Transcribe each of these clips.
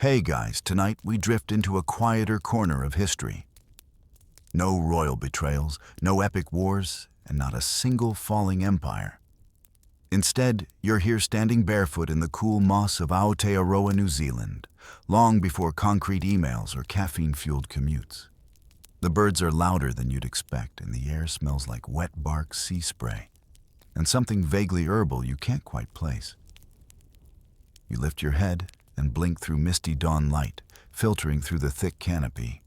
Hey guys, tonight we drift into a quieter corner of history. No royal betrayals, no epic wars, and not a single falling empire. Instead, you're here standing barefoot in the cool moss of Aotearoa, New Zealand, long before concrete emails or caffeine-fueled commutes. The birds are louder than you'd expect, and the air smells like wet bark sea spray, and something vaguely herbal you can't quite place. You lift your head and blink through misty dawn light, filtering through the thick canopy.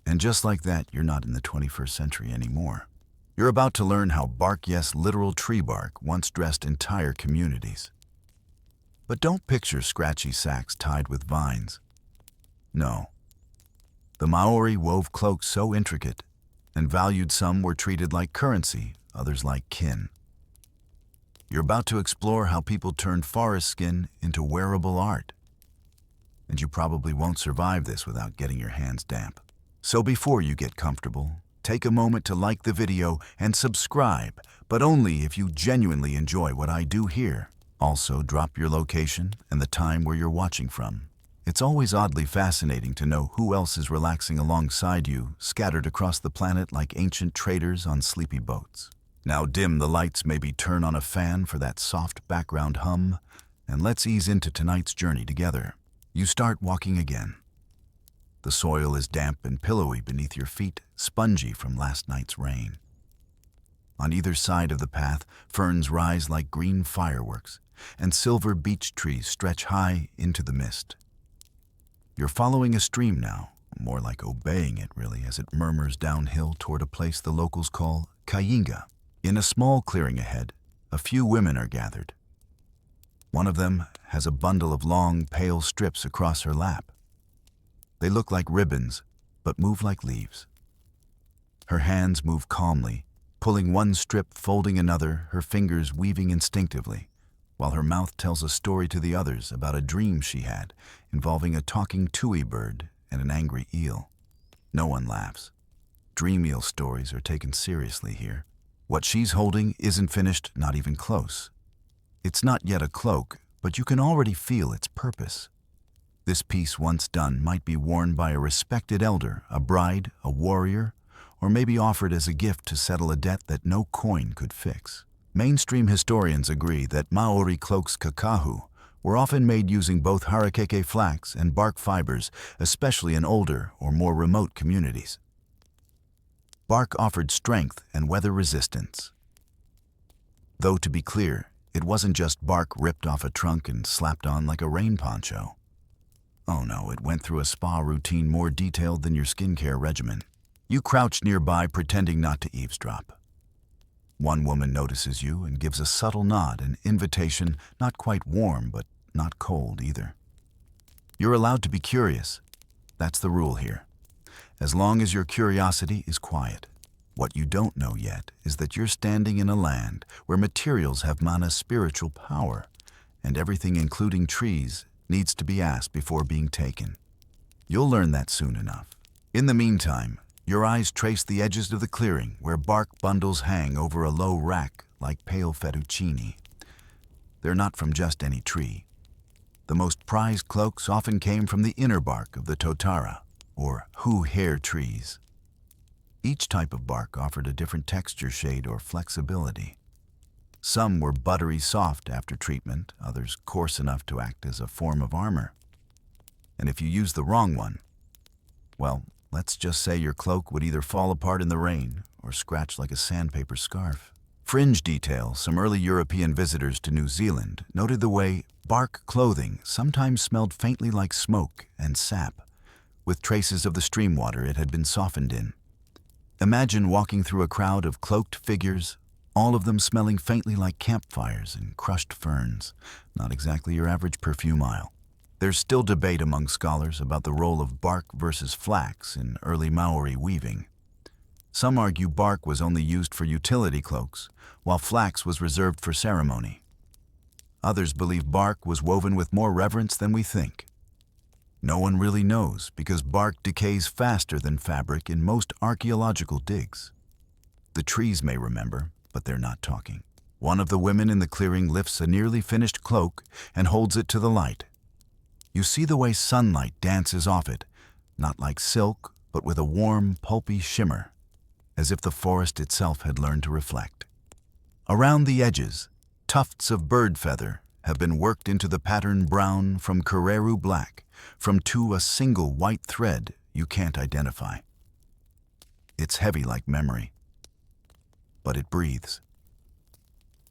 And just like that, you're not in the 21st century anymore. You're about to learn how bark, yes, literal tree bark, once dressed entire communities. But don't picture scratchy sacks tied with vines. No. The Maori wove cloaks so intricate and valued some were treated like currency, others like kin. You're about to explore how people turned forest skin into wearable art. And you probably won't survive this without getting your hands damp. So before you get comfortable, take a moment to like the video and subscribe, but only if you genuinely enjoy what I do here. Also, drop your location and the time where you're watching from. It's always oddly fascinating to know who else is relaxing alongside you, scattered across the planet like ancient traders on sleepy boats. Now dim the lights, maybe turn on a fan for that soft background hum, and let's ease into tonight's journey together. You start walking again. The soil is damp and pillowy beneath your feet, spongy from last night's rain. On either side of the path, ferns rise like green fireworks, and silver beech trees stretch high into the mist. You're following a stream now, more like obeying it really, as it murmurs downhill toward a place the locals call Kayinga. In a small clearing ahead, a few women are gathered. One of them has a bundle of long, pale strips across her lap. They look like ribbons, but move like leaves. Her hands move calmly, pulling one strip, folding another, her fingers weaving instinctively, while her mouth tells a story to the others about a dream she had involving a talking tui bird and an angry eel. No one laughs. Dream eel stories are taken seriously here. What she's holding isn't finished, not even close. It's not yet a cloak, but you can already feel its purpose. This piece, once done, might be worn by a respected elder, a bride, a warrior, or maybe offered as a gift to settle a debt that no coin could fix. Mainstream historians agree that Maori cloaks kakahu were often made using both harakeke flax and bark fibers, especially in older or more remote communities. Bark offered strength and weather resistance. Though, to be clear, it wasn't just bark ripped off a trunk and slapped on like a rain poncho. Oh no, it went through a spa routine more detailed than your skincare regimen. You crouch nearby, pretending not to eavesdrop. One woman notices you and gives a subtle nod, an invitation, not quite warm, but not cold either. You're allowed to be curious. That's the rule here. As long as your curiosity is quiet. What you don't know yet is that you're standing in a land where materials have mana spiritual power, and everything, including trees, needs to be asked before being taken. You'll learn that soon enough. In the meantime, your eyes trace the edges of the clearing where bark bundles hang over a low rack like pale fettuccine. They're not from just any tree. The most prized cloaks often came from the inner bark of the totara, or hair trees. Each type of bark offered a different texture, shade, or flexibility. Some were buttery soft after treatment, others coarse enough to act as a form of armor. And if you use the wrong one, well, let's just say your cloak would either fall apart in the rain or scratch like a sandpaper scarf. Fringe detail. Some early European visitors to New Zealand noted the way bark clothing sometimes smelled faintly like smoke and sap, with traces of the stream water it had been softened in. Imagine walking through a crowd of cloaked figures, all of them smelling faintly like campfires and crushed ferns. Not exactly your average perfume aisle. There's still debate among scholars about the role of bark versus flax in early Maori weaving. Some argue bark was only used for utility cloaks, while flax was reserved for ceremony. Others believe bark was woven with more reverence than we think. No one really knows because bark decays faster than fabric in most archaeological digs. The trees may remember, but they're not talking. One of the women in the clearing lifts a nearly finished cloak and holds it to the light. You see the way sunlight dances off it, not like silk, but with a warm, pulpy shimmer, as if the forest itself had learned to reflect. Around the edges, tufts of bird feather have been worked into the pattern brown from Kareru black, to a single white thread you can't identify. It's heavy like memory, but it breathes,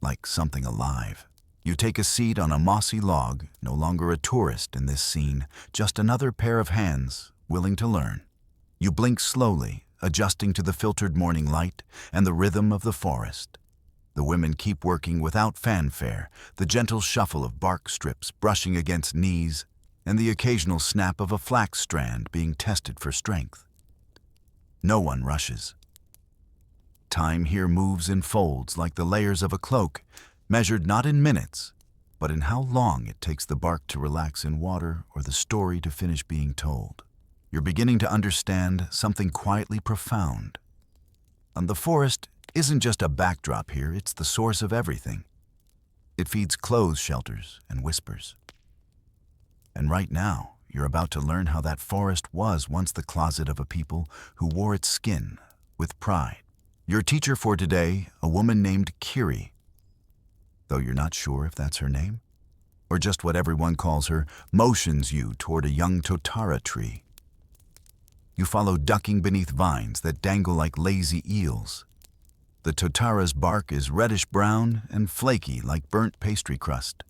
like something alive. You take a seat on a mossy log, no longer a tourist in this scene, just another pair of hands willing to learn. You blink slowly, adjusting to the filtered morning light and the rhythm of the forest. The women keep working without fanfare, the gentle shuffle of bark strips brushing against knees, and the occasional snap of a flax strand being tested for strength. No one rushes. Time here moves in folds like the layers of a cloak, measured not in minutes, but in how long it takes the bark to relax in water or the story to finish being told. You're beginning to understand something quietly profound. And the forest isn't just a backdrop here, it's the source of everything. It feeds clothes shelters and whispers. And right now, you're about to learn how that forest was once the closet of a people who wore its skin with pride. Your teacher for today, a woman named Kiri, though you're not sure if that's her name, or just what everyone calls her, motions you toward a young totara tree. You follow ducking beneath vines that dangle like lazy eels. The totara's bark is reddish-brown and flaky like burnt pastry crust.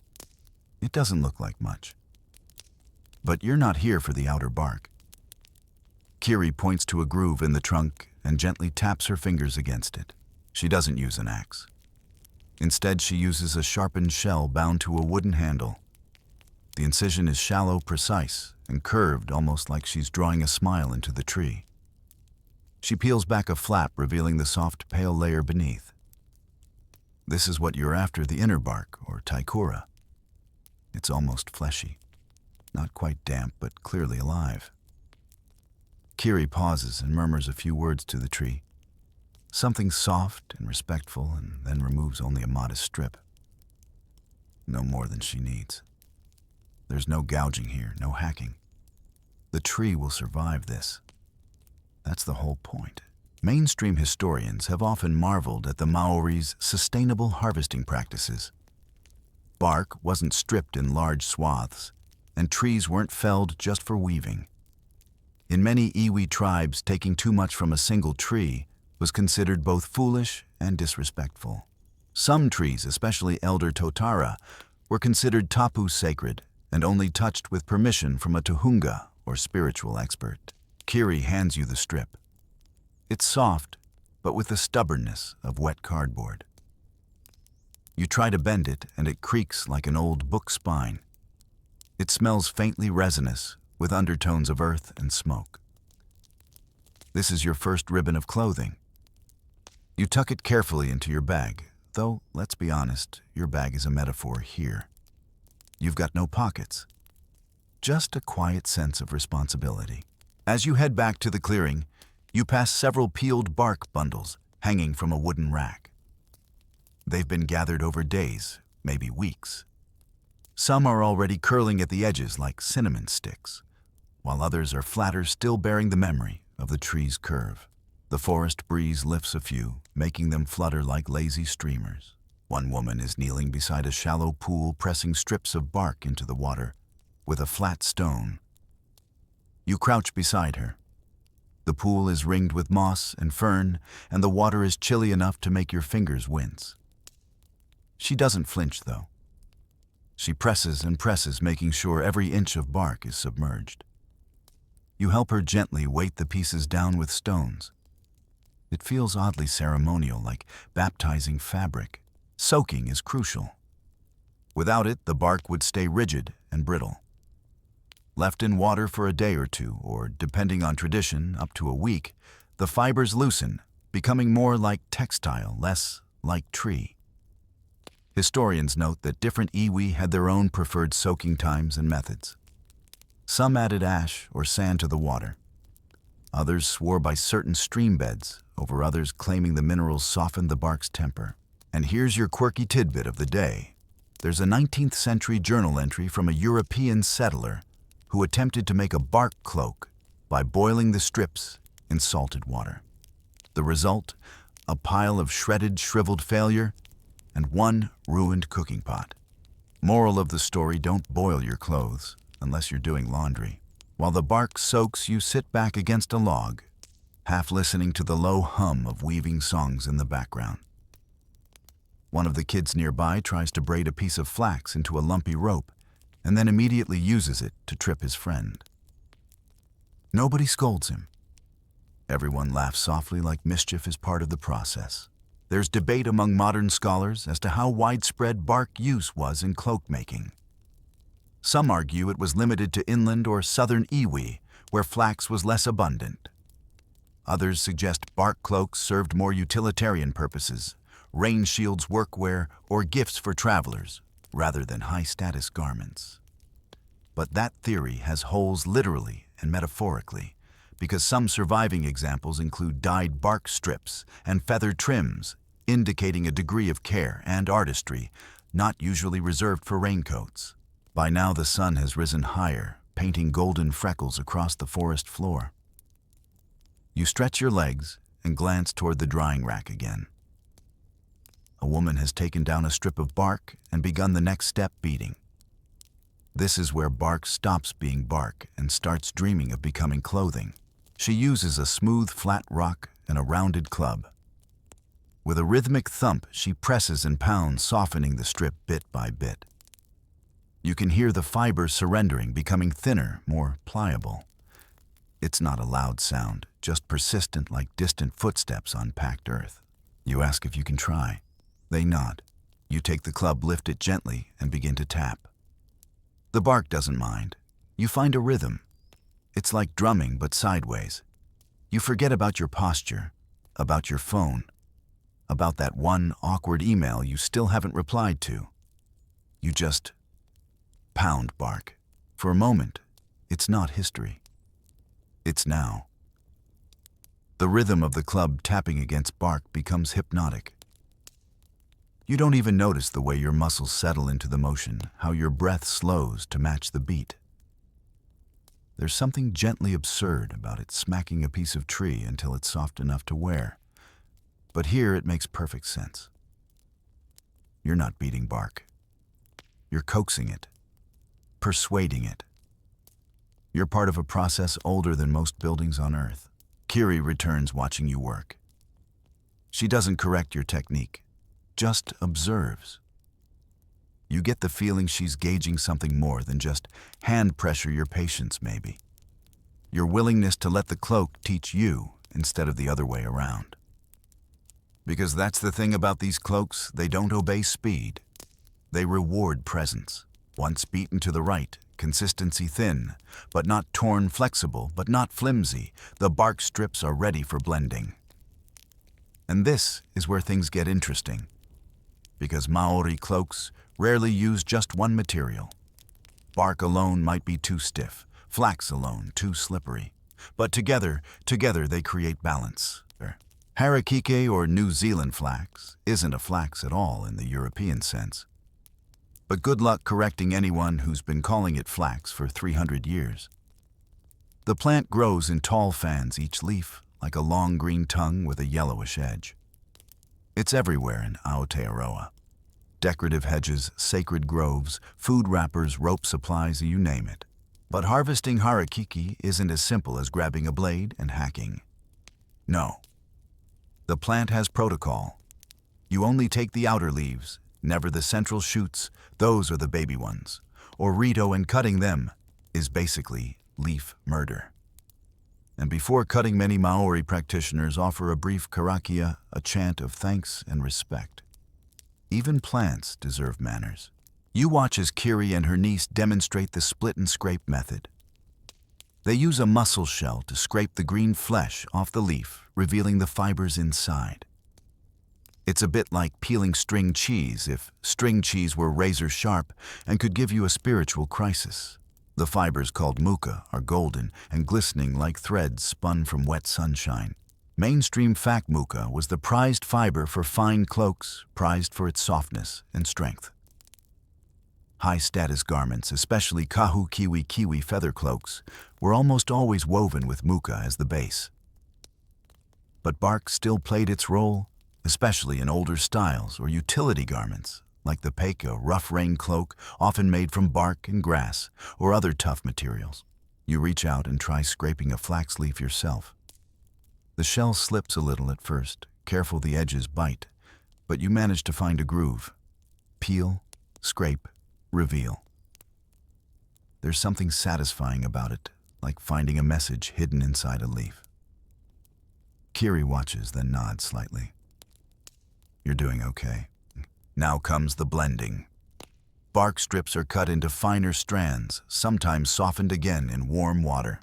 It doesn't look like much. But you're not here for the outer bark. Kiri points to a groove in the trunk and gently taps her fingers against it. She doesn't use an axe. Instead, she uses a sharpened shell bound to a wooden handle. The incision is shallow, precise, and curved almost like she's drawing a smile into the tree. She peels back a flap, revealing the soft, pale layer beneath. This is what you're after, the inner bark, or taikura. It's almost fleshy. Not quite damp, but clearly alive. Kiri pauses and murmurs a few words to the tree. Something soft and respectful, and then removes only a modest strip. No more than she needs. There's no gouging here, no hacking. The tree will survive this. That's the whole point. Mainstream historians have often marveled at the Maori's sustainable harvesting practices. Bark wasn't stripped in large swaths, and trees weren't felled just for weaving. In many iwi tribes, taking too much from a single tree was considered both foolish and disrespectful. Some trees, especially elder totara, were considered tapu sacred and only touched with permission from a tohunga, or spiritual expert. Kiri hands you the strip. It's soft, but with the stubbornness of wet cardboard. You try to bend it, and it creaks like an old book spine. It smells faintly resinous, with undertones of earth and smoke. This is your first ribbon of clothing. You tuck it carefully into your bag, though, let's be honest, your bag is a metaphor here. You've got no pockets. Just a quiet sense of responsibility. As you head back to the clearing, you pass several peeled bark bundles hanging from a wooden rack. They've been gathered over days, maybe weeks. Some are already curling at the edges like cinnamon sticks, while others are flatter, still bearing the memory of the tree's curve. The forest breeze lifts a few, making them flutter like lazy streamers. One woman is kneeling beside a shallow pool, pressing strips of bark into the water with a flat stone. You crouch beside her. The pool is ringed with moss and fern, and the water is chilly enough to make your fingers wince. She doesn't flinch, though. She presses and presses, making sure every inch of bark is submerged. You help her gently weight the pieces down with stones. It feels oddly ceremonial, like baptizing fabric. Soaking is crucial. Without it, the bark would stay rigid and brittle. Left in water for a day or two, or depending on tradition, up to a week, the fibers loosen, becoming more like textile, less like tree. Historians note that different iwi had their own preferred soaking times and methods. Some added ash or sand to the water. Others swore by certain stream beds, over others claiming the minerals softened the bark's temper. And here's your quirky tidbit of the day. There's a 19th century journal entry from a European settler who attempted to make a bark cloak by boiling the strips in salted water. The result? A pile of shredded, shriveled failure and one ruined cooking pot. Moral of the story, don't boil your clothes unless you're doing laundry. While the bark soaks, you sit back against a log, half listening to the low hum of weaving songs in the background. One of the kids nearby tries to braid a piece of flax into a lumpy rope and then immediately uses it to trip his friend. Nobody scolds him. Everyone laughs softly like mischief is part of the process. There's debate among modern scholars as to how widespread bark use was in cloak making. Some argue it was limited to inland or southern iwi, where flax was less abundant. Others suggest bark cloaks served more utilitarian purposes, rain shields, workwear, or gifts for travelers, rather than high-status garments. But that theory has holes literally and metaphorically, because some surviving examples include dyed bark strips and feather trims, indicating a degree of care and artistry not usually reserved for raincoats. By now the sun has risen higher, painting golden freckles across the forest floor. You stretch your legs and glance toward the drying rack again. A woman has taken down a strip of bark and begun the next step, beating. This is where bark stops being bark and starts dreaming of becoming clothing. She uses a smooth, flat rock and a rounded club. With a rhythmic thump, she presses and pounds, softening the strip bit by bit. You can hear the fibers surrendering, becoming thinner, more pliable. It's not a loud sound, just persistent like distant footsteps on packed earth. You ask if you can try. They nod. You take the club, lift it gently, and begin to tap. The bark doesn't mind. You find a rhythm. It's like drumming, but sideways. You forget about your posture, about your phone, about that one awkward email you still haven't replied to. You just pound bark. For a moment, it's not history. It's now. The rhythm of the club tapping against bark becomes hypnotic. You don't even notice the way your muscles settle into the motion, how your breath slows to match the beat. There's something gently absurd about it smacking a piece of tree until it's soft enough to wear. But here it makes perfect sense. You're not beating bark. You're coaxing it, persuading it. You're part of a process older than most buildings on Earth. Kiri returns, watching you work. She doesn't correct your technique, just observes. You get the feeling she's gauging something more than just hand pressure, your patience maybe. Your willingness to let the cloak teach you instead of the other way around. Because that's the thing about these cloaks, they don't obey speed. They reward presence. Once beaten to the right, consistency thin, but not torn, flexible, but not flimsy, the bark strips are ready for blending. And this is where things get interesting, because Maori cloaks rarely use just one material. Bark alone might be too stiff, flax alone too slippery, but together they create balance. Harakeke, or New Zealand flax, isn't a flax at all in the European sense. But good luck correcting anyone who's been calling it flax for 300 years. The plant grows in tall fans, each leaf like a long green tongue with a yellowish edge. It's everywhere in Aotearoa. Decorative hedges, sacred groves, food wrappers, rope supplies, you name it. But harvesting harakeke isn't as simple as grabbing a blade and hacking. No. The plant has protocol. You only take the outer leaves, never the central shoots. Those are the baby ones. Or rito, and cutting them is basically leaf murder. And before cutting, many Maori practitioners offer a brief karakia, a chant of thanks and respect. Even plants deserve manners. You watch as Kiri and her niece demonstrate the split and scrape method. They use a mussel shell to scrape the green flesh off the leaf, revealing the fibers inside. It's a bit like peeling string cheese if string cheese were razor sharp and could give you a spiritual crisis. The fibers, called muka, are golden and glistening like threads spun from wet sunshine. Mainstream fact, muka was the prized fiber for fine cloaks, prized for its softness and strength. High-status garments, especially kahu kiwi feather cloaks, were almost always woven with muka as the base. But bark still played its role, especially in older styles or utility garments, like the peka rough rain cloak, often made from bark and grass or other tough materials. You reach out and try scraping a flax leaf yourself. The shell slips a little at first, careful the edges bite, but you manage to find a groove. Peel, scrape, reveal. There's something satisfying about it, like finding a message hidden inside a leaf. Kiri watches, then nods slightly. You're doing okay. Now comes the blending. Bark strips are cut into finer strands, sometimes softened again in warm water.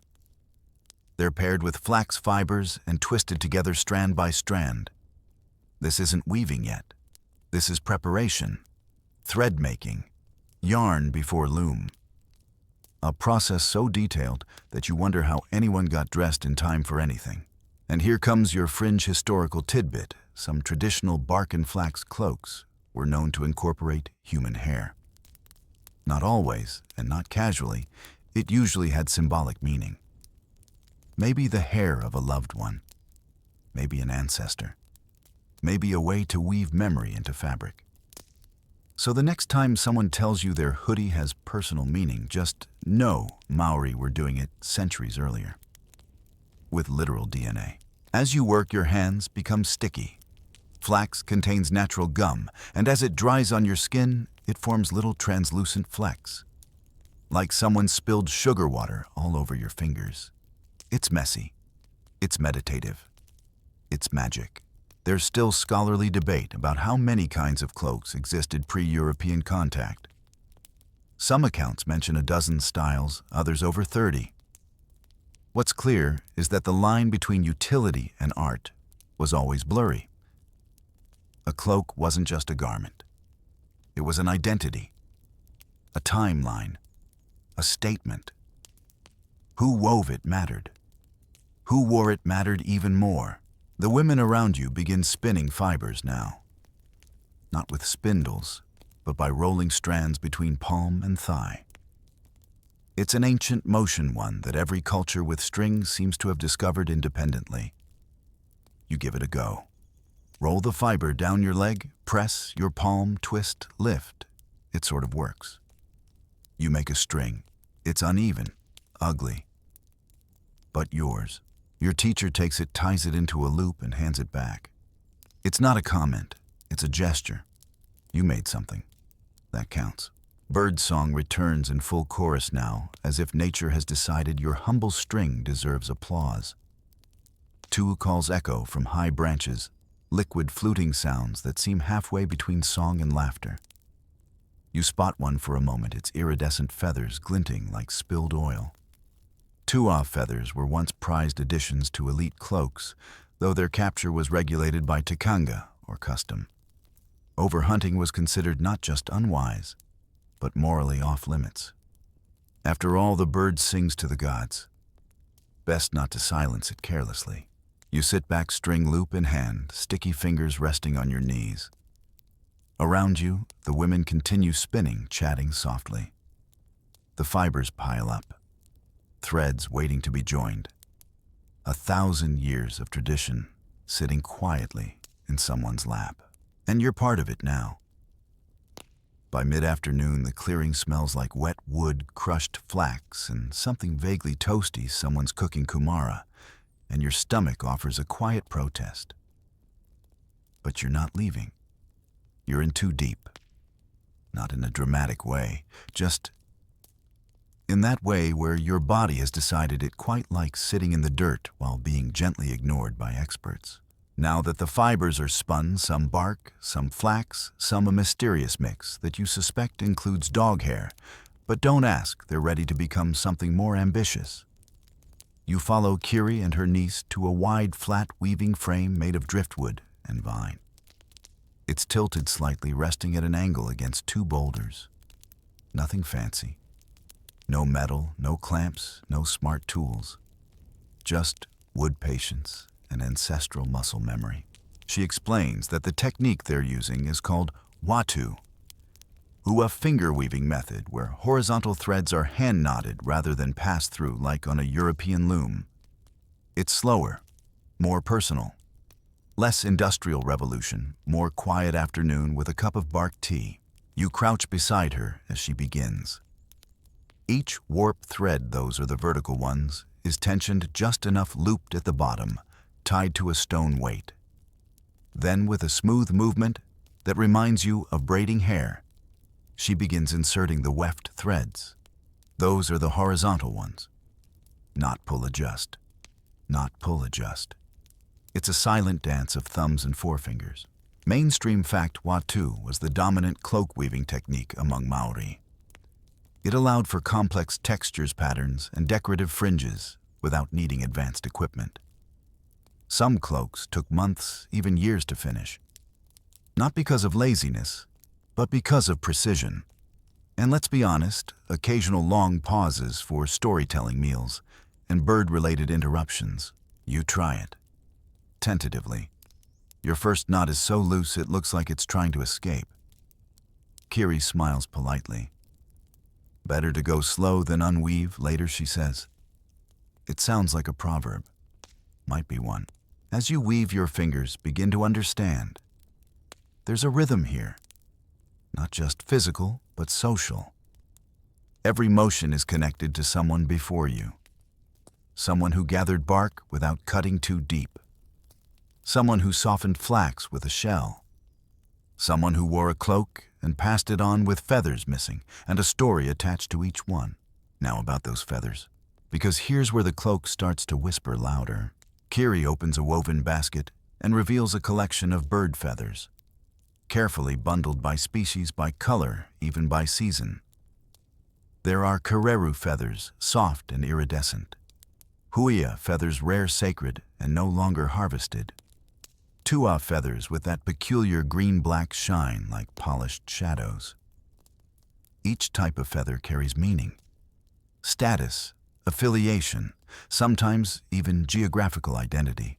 They're paired with flax fibers and twisted together strand by strand. This isn't weaving yet. This is preparation, thread making, yarn before loom. A process so detailed that you wonder how anyone got dressed in time for anything. And here comes your fringe historical tidbit. Some traditional bark and flax cloaks were known to incorporate human hair. Not always, and not casually, it usually had symbolic meaning. Maybe the hair of a loved one, maybe an ancestor, maybe a way to weave memory into fabric. So the next time someone tells you their hoodie has personal meaning, just know Maori were doing it centuries earlier. With literal DNA. As you work, your hands become sticky. Flax contains natural gum, and as it dries on your skin, it forms little translucent flecks. Like someone spilled sugar water all over your fingers. It's messy. It's meditative. It's magic. There's still scholarly debate about how many kinds of cloaks existed pre-European contact. Some accounts mention a dozen styles, others over 30. What's clear is that the line between utility and art was always blurry. A cloak wasn't just a garment. It was an identity, a timeline, a statement. Who wove it mattered. Who wore it mattered even more. The women around you begin spinning fibers now. Not with spindles, but by rolling strands between palm and thigh. It's an ancient motion, one that every culture with strings seems to have discovered independently. You give it a go. Roll the fiber down your leg, press, your palm, twist, lift. It sort of works. You make a string. It's uneven, ugly, but yours. Your teacher takes it, ties it into a loop, and hands it back. It's not a comment. It's a gesture. You made something. That counts. Birdsong returns in full chorus now, as if nature has decided your humble string deserves applause. Tu calls echo from high branches, liquid fluting sounds that seem halfway between song and laughter. You spot one for a moment, its iridescent feathers glinting like spilled oil. Tuah feathers were once prized additions to elite cloaks, though their capture was regulated by tikanga, or custom. Overhunting was considered not just unwise, but morally off-limits. After all, the bird sings to the gods. Best not to silence it carelessly. You sit back, string loop in hand, sticky fingers resting on your knees. Around you, the women continue spinning, chatting softly. The fibers pile up, threads waiting to be joined. 1,000 years of tradition sitting quietly in someone's lap. And you're part of it now. By mid-afternoon, the clearing smells like wet wood, crushed flax, and something vaguely toasty. Someone's cooking kumara, and your stomach offers a quiet protest. But you're not leaving. You're in too deep. Not in a dramatic way, just in that way where your body has decided it quite likes sitting in the dirt while being gently ignored by experts. Now that the fibers are spun, some bark, some flax, some a mysterious mix that you suspect includes dog hair, but don't ask, they're ready to become something more ambitious. You follow Kiri and her niece to a wide, flat weaving frame made of driftwood and vine. It's tilted slightly, resting at an angle against two boulders. Nothing fancy. No metal, no clamps, no smart tools. Just wood patience and ancestral muscle memory. She explains that the technique they're using is called watu. Ua finger weaving method, where horizontal threads are hand-knotted rather than passed through like on a European loom. It's slower, more personal. Less industrial revolution, more quiet afternoon with a cup of bark tea. You crouch beside her as she begins. Each warp thread, those are the vertical ones, is tensioned just enough looped at the bottom, tied to a stone weight. Then, with a smooth movement that reminds you of braiding hair, she begins inserting the weft threads. Those are the horizontal ones. Not pull adjust. Not pull adjust. It's a silent dance of thumbs and forefingers. Mainstream fact Watu was the dominant cloak weaving technique among Maori. It allowed for complex textures, patterns, and decorative fringes without needing advanced equipment. Some cloaks took months, even years to finish. Not because of laziness, but because of precision. And let's be honest, occasional long pauses for storytelling meals and bird-related interruptions. You try it. Tentatively. Your first knot is so loose it looks like it's trying to escape. Kiri smiles politely. Better to go slow than unweave, later she says. It sounds like a proverb. Might be one. As you weave, your fingers begin to understand. There's a rhythm here. Not just physical, but social. Every motion is connected to someone before you. Someone who gathered bark without cutting too deep. Someone who softened flax with a shell. Someone who wore a cloak and passed it on with feathers missing and a story attached to each one. Now about those feathers, because here's where the cloak starts to whisper louder. Kiri opens a woven basket and reveals a collection of bird feathers, carefully bundled by species, by color, even by season. There are kareru feathers, soft and iridescent. Huia feathers, rare, sacred, and no longer harvested. Tua feathers with that peculiar green-black shine like polished shadows. Each type of feather carries meaning, status, affiliation, sometimes even geographical identity.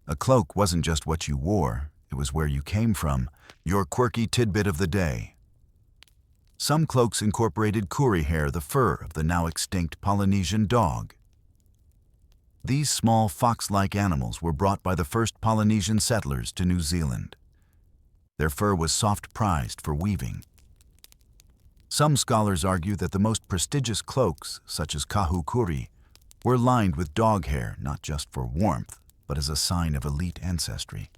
A cloak wasn't just what you wore, it was where you came from, your quirky tidbit of the day. Some cloaks incorporated kuri hair, the fur of the now extinct Polynesian dog. These small fox-like animals were brought by the first Polynesian settlers to New Zealand. Their fur was soft prized for weaving. Some scholars argue that the most prestigious cloaks, such as kahu kuri, were lined with dog hair, not just for warmth, but as a sign of elite ancestry.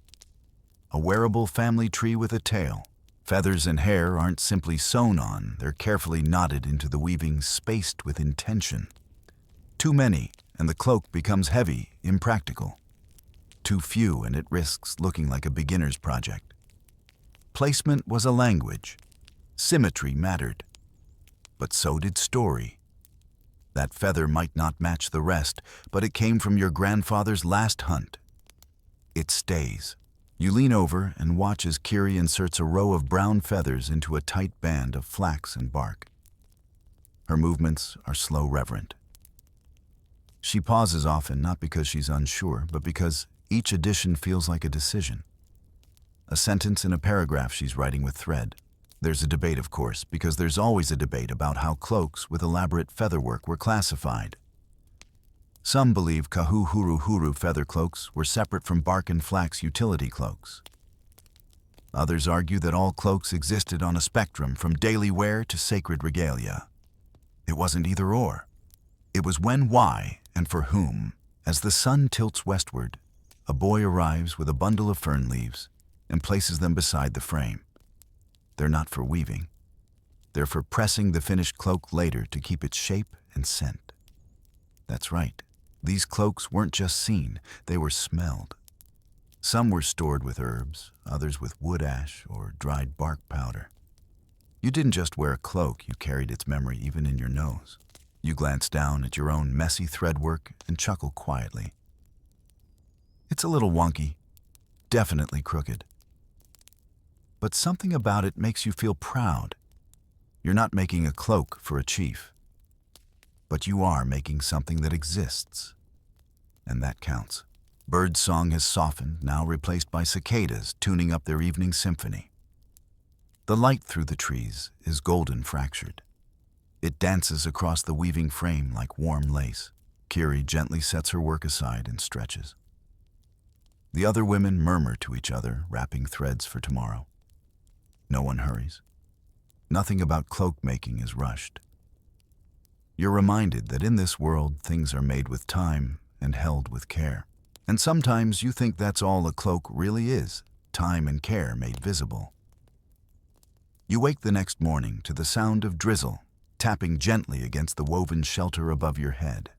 A wearable family tree with a tail. Feathers and hair aren't simply sewn on, they're carefully knotted into the weaving, spaced with intention. Too many, and the cloak becomes heavy, impractical. Too few, and it risks looking like a beginner's project. Placement was a language. Symmetry mattered. But so did story. That feather might not match the rest, but it came from your grandfather's last hunt. It stays. You lean over and watch as Kiri inserts a row of brown feathers into a tight band of flax and bark. Her movements are slow, reverent. She pauses often, not because she's unsure, but because each addition feels like a decision. A sentence in a paragraph she's writing with thread. There's a debate, of course, because there's always a debate about how cloaks with elaborate featherwork were classified. Some believe kahu huru huru feather cloaks were separate from bark and flax utility cloaks. Others argue that all cloaks existed on a spectrum from daily wear to sacred regalia. It wasn't either or. It was when, why, and for whom. As the sun tilts westward, a boy arrives with a bundle of fern leaves and places them beside the frame. They're not for weaving. They're for pressing the finished cloak later to keep its shape and scent. That's right. These cloaks weren't just seen, they were smelled. Some were stored with herbs, others with wood ash or dried bark powder. You didn't just wear a cloak, you carried its memory even in your nose. You glance down at your own messy threadwork and chuckle quietly. It's a little wonky, definitely crooked. But something about it makes you feel proud. You're not making a cloak for a chief, but you are making something that exists, and that counts. Bird song has softened, now replaced by cicadas tuning up their evening symphony. The light through the trees is golden fractured. It dances across the weaving frame like warm lace. Kiri gently sets her work aside and stretches. The other women murmur to each other, wrapping threads for tomorrow. No one hurries. Nothing about cloak making is rushed. You're reminded that in this world, things are made with time and held with care. And sometimes you think that's all a cloak really is, time and care made visible. You wake the next morning to the sound of drizzle tapping gently against the woven shelter above your head.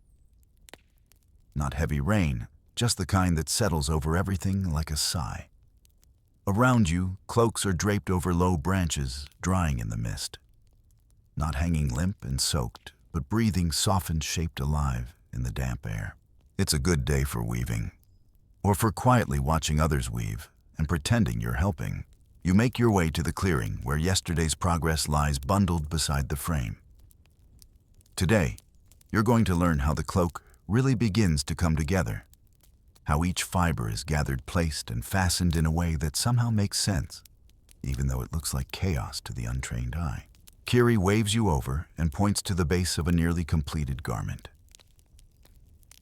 Not heavy rain, just the kind that settles over everything like a sigh. Around you, cloaks are draped over low branches, drying in the mist. Not hanging limp and soaked, but breathing softened, shaped alive in the damp air. It's a good day for weaving, or for quietly watching others weave and pretending you're helping. You make your way to the clearing where yesterday's progress lies bundled beside the frame. Today, you're going to learn how the cloak really begins to come together, how each fiber is gathered, placed, and fastened in a way that somehow makes sense, even though it looks like chaos to the untrained eye. Kiri waves you over and points to the base of a nearly completed garment.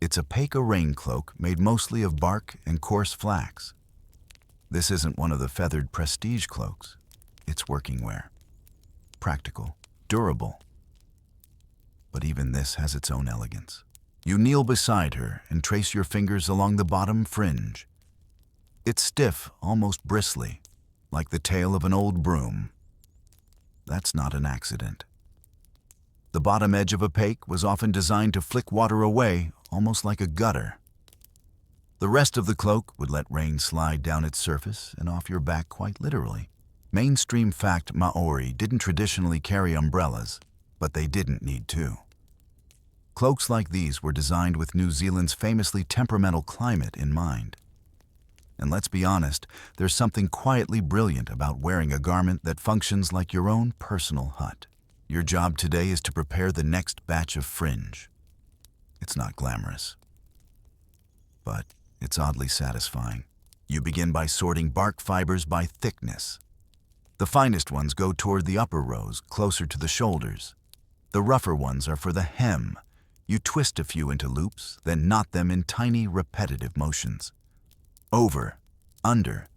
It's a peka rain cloak made mostly of bark and coarse flax. This isn't one of the feathered prestige cloaks. It's working wear. Practical, durable. But even this has its own elegance. You kneel beside her and trace your fingers along the bottom fringe. It's stiff, almost bristly, like the tail of an old broom. That's not an accident. The bottom edge of a pake was often designed to flick water away, almost like a gutter. The rest of the cloak would let rain slide down its surface and off your back quite literally. Mainstream fact, Maori didn't traditionally carry umbrellas, but they didn't need to. Cloaks like these were designed with New Zealand's famously temperamental climate in mind. And let's be honest, there's something quietly brilliant about wearing a garment that functions like your own personal hut. Your job today is to prepare the next batch of fringe. It's not glamorous, but it's oddly satisfying. You begin by sorting bark fibers by thickness. The finest ones go toward the upper rows, closer to the shoulders. The rougher ones are for the hem. You twist a few into loops, then knot them in tiny, repetitive motions. Over, under,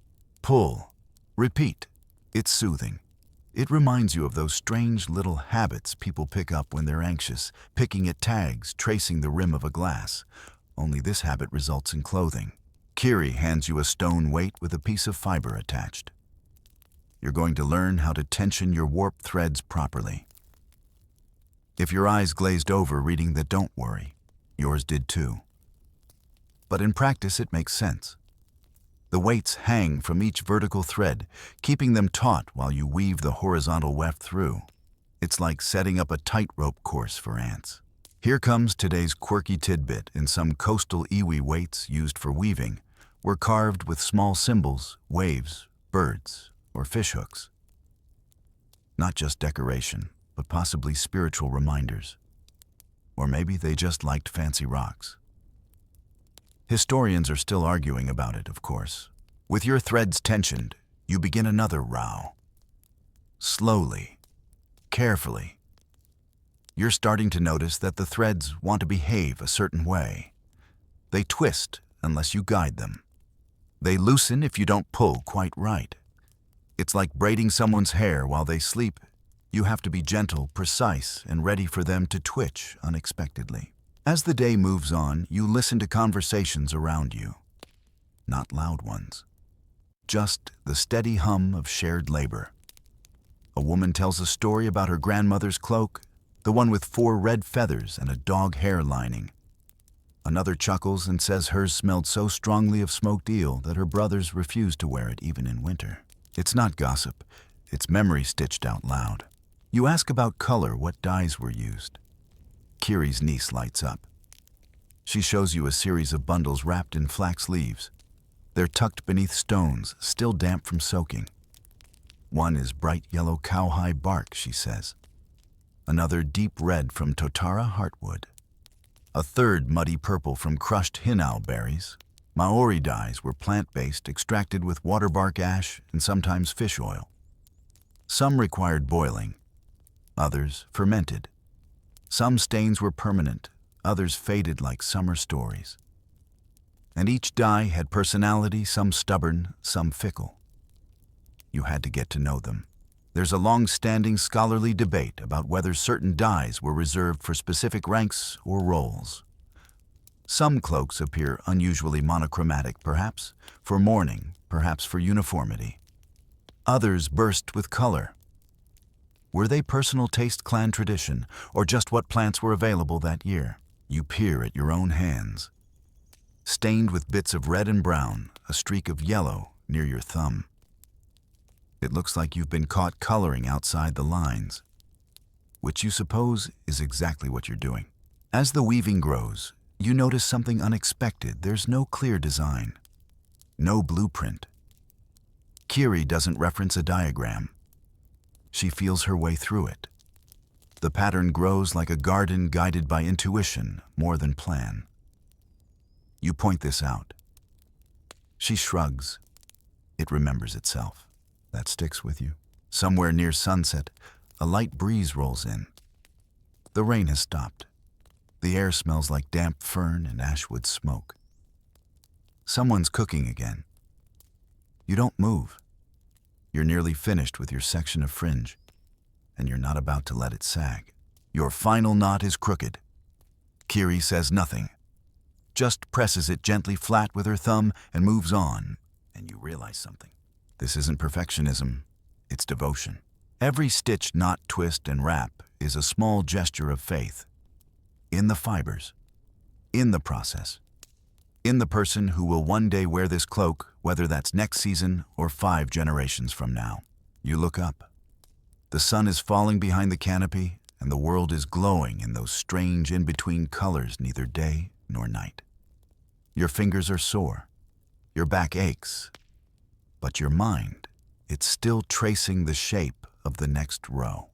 pull, repeat. It's soothing. It reminds you of those strange little habits people pick up when they're anxious, picking at tags, tracing the rim of a glass. Only this habit results in clothing. Kiri hands you a stone weight with a piece of fiber attached. You're going to learn how to tension your warp threads properly. If your eyes glazed over reading that, don't worry, yours did too. But in practice, it makes sense. The weights hang from each vertical thread, keeping them taut while you weave the horizontal weft through. It's like setting up a tightrope course for ants. Here comes today's quirky tidbit. In some coastal iwi, weights used for weaving were carved with small symbols, waves, birds, or fishhooks. Not just decoration, but possibly spiritual reminders. Or maybe they just liked fancy rocks. Historians are still arguing about it, of course. With your threads tensioned, you begin another row. Slowly, carefully. You're starting to notice that the threads want to behave a certain way. They twist unless you guide them. They loosen if you don't pull quite right. It's like braiding someone's hair while they sleep. You have to be gentle, precise, and ready for them to twitch unexpectedly. As the day moves on, you listen to conversations around you. Not loud ones. Just the steady hum of shared labor. A woman tells a story about her grandmother's cloak, the one with 4 red feathers and a dog hair lining. Another chuckles and says hers smelled so strongly of smoked eel that her brothers refused to wear it even in winter. It's not gossip, it's memory stitched out loud. You ask about color, what dyes were used. Kiri's niece lights up. She shows you a series of bundles wrapped in flax leaves. They're tucked beneath stones, still damp from soaking. One is bright yellow cowhide bark, she says. Another deep red from totara heartwood. A third muddy purple from crushed hinau berries. Maori dyes were plant-based, extracted with waterbark ash and sometimes fish oil. Some required boiling, others fermented. Some stains were permanent, others faded like summer stories. And each dye had personality, some stubborn, some fickle. You had to get to know them. There's a long-standing scholarly debate about whether certain dyes were reserved for specific ranks or roles. Some cloaks appear unusually monochromatic, perhaps for mourning, perhaps for uniformity. Others burst with color. Were they personal taste clan tradition, or just what plants were available that year? You peer at your own hands. Stained with bits of red and brown, a streak of yellow near your thumb. It looks like you've been caught coloring outside the lines, which you suppose is exactly what you're doing. As the weaving grows, you notice something unexpected. There's no clear design, no blueprint. Kiri doesn't reference a diagram. She feels her way through it. The pattern grows like a garden guided by intuition more than plan. You point this out. She shrugs. It remembers itself. That sticks with you. Somewhere near sunset, a light breeze rolls in. The rain has stopped. The air smells like damp fern and ashwood smoke. Someone's cooking again. You don't move. You're nearly finished with your section of fringe, and you're not about to let it sag. Your final knot is crooked. Kiri says nothing, just presses it gently flat with her thumb and moves on, and you realize something. This isn't perfectionism, it's devotion. Every stitch, knot, twist, and wrap is a small gesture of faith. In the fibers, in the process, in the person who will one day wear this cloak, whether that's next season or 5 generations from now. You look up. The sun is falling behind the canopy, and the world is glowing in those strange in-between colors, neither day nor night. Your fingers are sore. Your back aches. But your mind, it's still tracing the shape of the next row.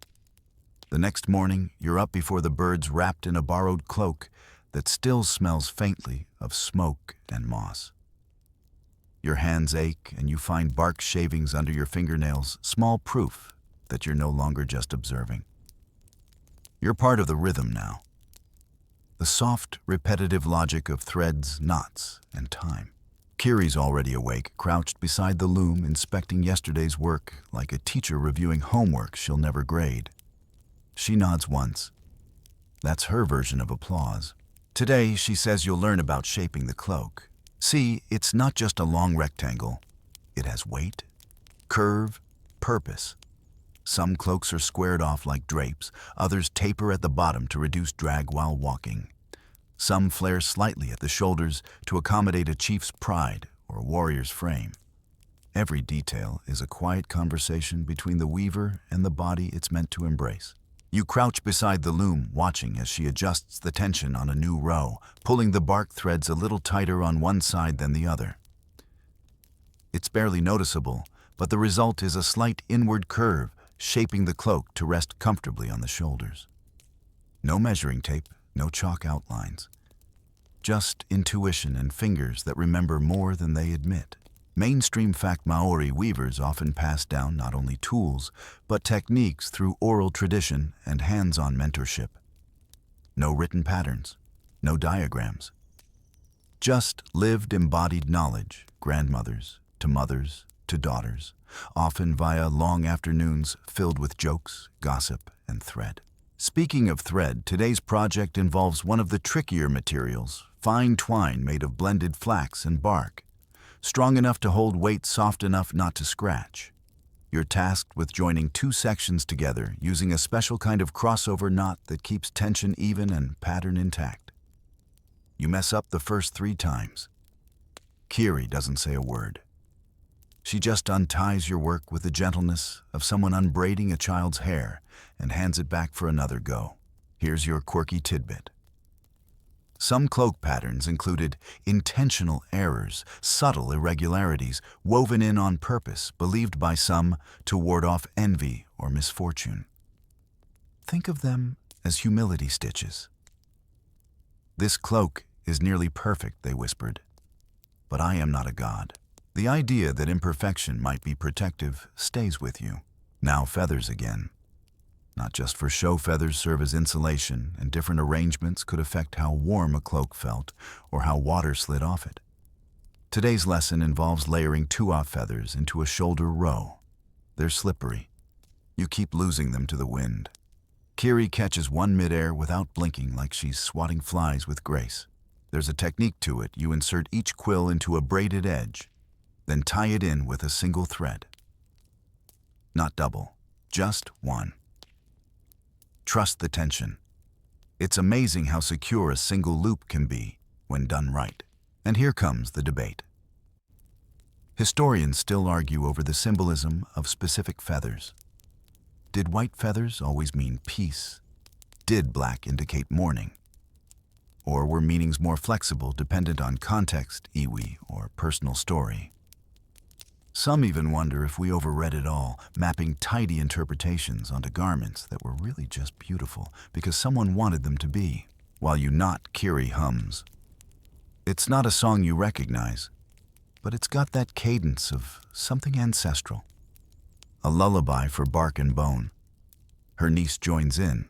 The next morning, you're up before the birds wrapped in a borrowed cloak that still smells faintly of smoke and moss. Your hands ache and you find bark shavings under your fingernails, small proof that you're no longer just observing. You're part of the rhythm now. The soft, repetitive logic of threads, knots, and time. Kiri's already awake, crouched beside the loom, inspecting yesterday's work like a teacher reviewing homework she'll never grade. She nods once. That's her version of applause. Today, she says you'll learn about shaping the cloak. See, it's not just a long rectangle. It has weight, curve, purpose. Some cloaks are squared off like drapes, others taper at the bottom to reduce drag while walking. Some flare slightly at the shoulders to accommodate a chief's pride or a warrior's frame. Every detail is a quiet conversation between the weaver and the body it's meant to embrace. You crouch beside the loom, watching as she adjusts the tension on a new row, pulling the bark threads a little tighter on one side than the other. It's barely noticeable, but the result is a slight inward curve, shaping the cloak to rest comfortably on the shoulders. No measuring tape, no chalk outlines. Just intuition and fingers that remember more than they admit. Mainstream fact Maori weavers often pass down not only tools, but techniques through oral tradition and hands-on mentorship. No written patterns, no diagrams. Just lived embodied knowledge, grandmothers to mothers to daughters, often via long afternoons filled with jokes, gossip, and thread. Speaking of thread, today's project involves one of the trickier materials, fine twine made of blended flax and bark, strong enough to hold weight, soft enough not to scratch. You're tasked with joining 2 sections together using a special kind of crossover knot that keeps tension even and pattern intact. You mess up the first 3 times. Kiri doesn't say a word. She just unties your work with the gentleness of someone unbraiding a child's hair and hands it back for another go. Here's your quirky tidbit. Some cloak patterns included intentional errors, subtle irregularities, woven in on purpose, believed by some to ward off envy or misfortune. Think of them as humility stitches. This cloak is nearly perfect, they whispered, but I am not a god. The idea that imperfection might be protective stays with you. Now feathers again. Not just for show, feathers serve as insulation, and different arrangements could affect how warm a cloak felt or how water slid off it. Today's lesson involves layering 2-off feathers into a shoulder row. They're slippery. You keep losing them to the wind. Kiri catches one midair without blinking, like she's swatting flies with grace. There's a technique to it. You insert each quill into a braided edge, then tie it in with a single thread. Not double, just one. Trust the tension. It's amazing how secure a single loop can be when done right. And here comes the debate. Historians still argue over the symbolism of specific feathers. Did white feathers always mean peace? Did black indicate mourning? Or were meanings more flexible, dependent on context, iwi, or personal story? Some even wonder if we overread it all, mapping tidy interpretations onto garments that were really just beautiful because someone wanted them to be. While you not, Kiri hums. It's not a song you recognize, but it's got that cadence of something ancestral. A lullaby for bark and bone. Her niece joins in.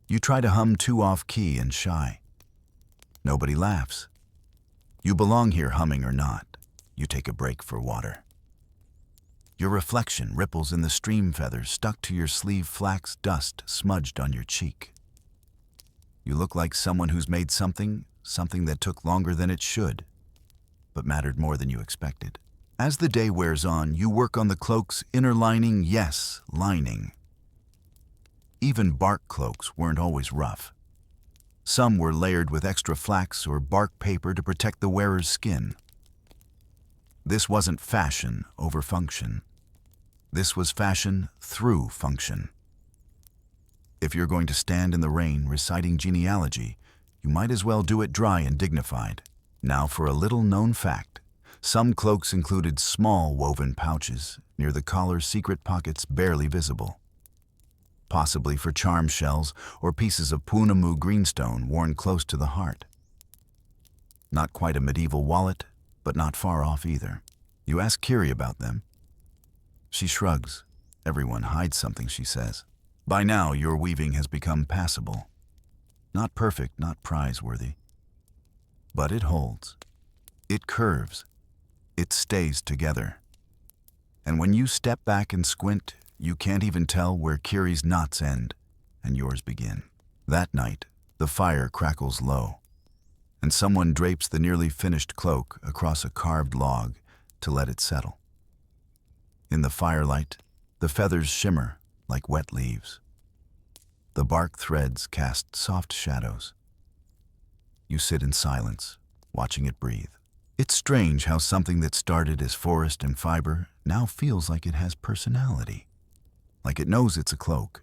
You try to hum too off-key and shy. Nobody laughs. You belong here, humming or not. You take a break for water. Your reflection ripples in the stream feathers stuck to your sleeve, flax dust smudged on your cheek. You look like someone who's made something that took longer than it should, but mattered more than you expected. As the day wears on, you work on the cloak's inner lining, yes, lining. Even bark cloaks weren't always rough. Some were layered with extra flax or bark paper to protect the wearer's skin. This wasn't fashion over function. This was fashion through function. If you're going to stand in the rain reciting genealogy, you might as well do it dry and dignified. Now for a little-known fact. Some cloaks included small woven pouches near the collar's secret pockets barely visible. Possibly for charm shells or pieces of Punamu greenstone worn close to the heart. Not quite a medieval wallet, but not far off either. You ask Kiri about them. She shrugs. Everyone hides something, she says. By now, your weaving has become passable. Not perfect, not prize-worthy. But it holds. It curves. It stays together. And when you step back and squint, you can't even tell where Kiri's knots end and yours begin. That night, the fire crackles low, and someone drapes the nearly finished cloak across a carved log to let it settle. In the firelight, the feathers shimmer like wet leaves. The bark threads cast soft shadows. You sit in silence, watching it breathe. It's strange how something that started as forest and fiber now feels like it has personality. Like it knows it's a cloak.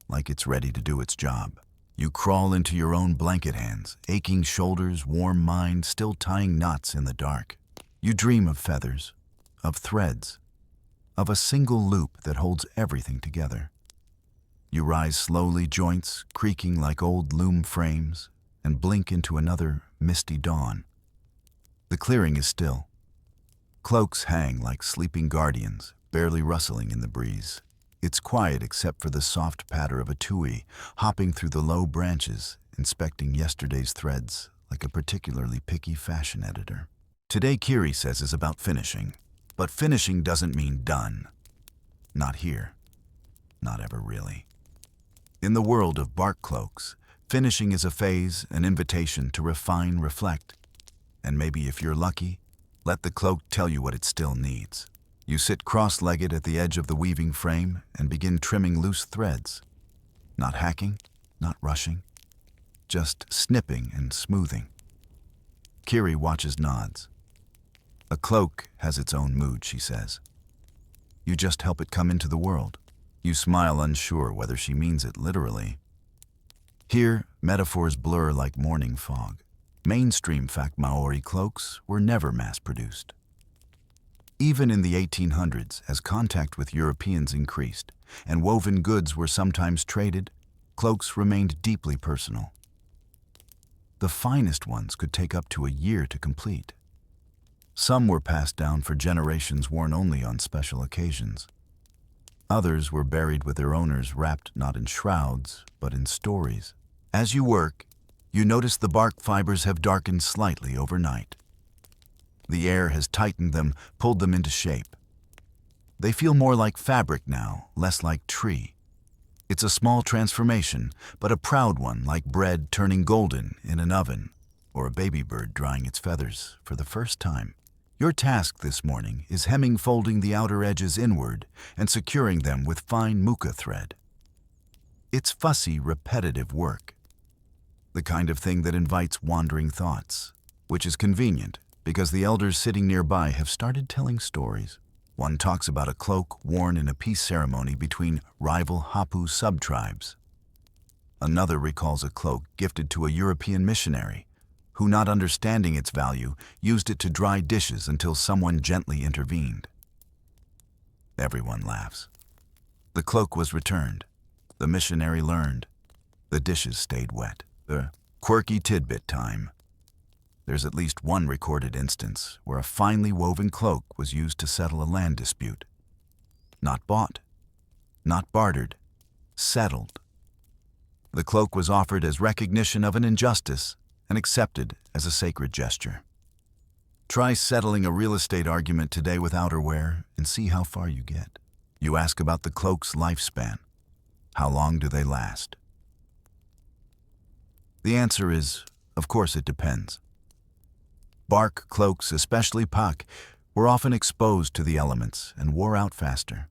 Like it's ready to do its job. You crawl into your own blanket hands, aching shoulders, warm mind, still tying knots in the dark. You dream of feathers, of threads, of a single loop that holds everything together. You rise slowly, joints creaking like old loom frames, and blink into another misty dawn. The clearing is still. Cloaks hang like sleeping guardians, barely rustling in the breeze. It's quiet except for the soft patter of a tui hopping through the low branches, inspecting yesterday's threads like a particularly picky fashion editor. Today, Kiri says, is about finishing. But finishing doesn't mean done. Not here. Not ever really. In the world of bark cloaks, finishing is a phase, an invitation to refine, reflect, and maybe if you're lucky, let the cloak tell you what it still needs. You sit cross-legged at the edge of the weaving frame and begin trimming loose threads. Not hacking, not rushing, just snipping and smoothing. Kiri watches, nods. A cloak has its own mood, she says. You just help it come into the world. You smile, unsure whether she means it literally. Here, metaphors blur like morning fog. Mainstream Maori cloaks were never mass-produced. Even in the 1800s, as contact with Europeans increased and woven goods were sometimes traded, cloaks remained deeply personal. The finest ones could take up to a year to complete. Some were passed down for generations, worn only on special occasions. Others were buried with their owners wrapped not in shrouds, but in stories. As you work, you notice the bark fibers have darkened slightly overnight. The air has tightened them, pulled them into shape. They feel more like fabric now, less like tree. It's a small transformation, but a proud one, like bread turning golden in an oven, or a baby bird drying its feathers for the first time. Your task this morning is folding the outer edges inward and securing them with fine muka thread. It's fussy, repetitive work, the kind of thing that invites wandering thoughts, which is convenient because the elders sitting nearby have started telling stories. One talks about a cloak worn in a peace ceremony between rival Hapu sub-tribes. Another recalls a cloak gifted to a European missionary who, not understanding its value, used it to dry dishes until someone gently intervened. Everyone laughs. The cloak was returned. The missionary learned. The dishes stayed wet. The quirky tidbit time. There's at least one recorded instance where a finely woven cloak was used to settle a land dispute. Not bought, not bartered, settled. The cloak was offered as recognition of an injustice and accepted as a sacred gesture. Try settling a real estate argument today with outerwear and see how far you get. You ask about the cloak's lifespan. How long do they last? The answer is, of course, it depends. Bark cloaks, especially pak, were often exposed to the elements and wore out faster.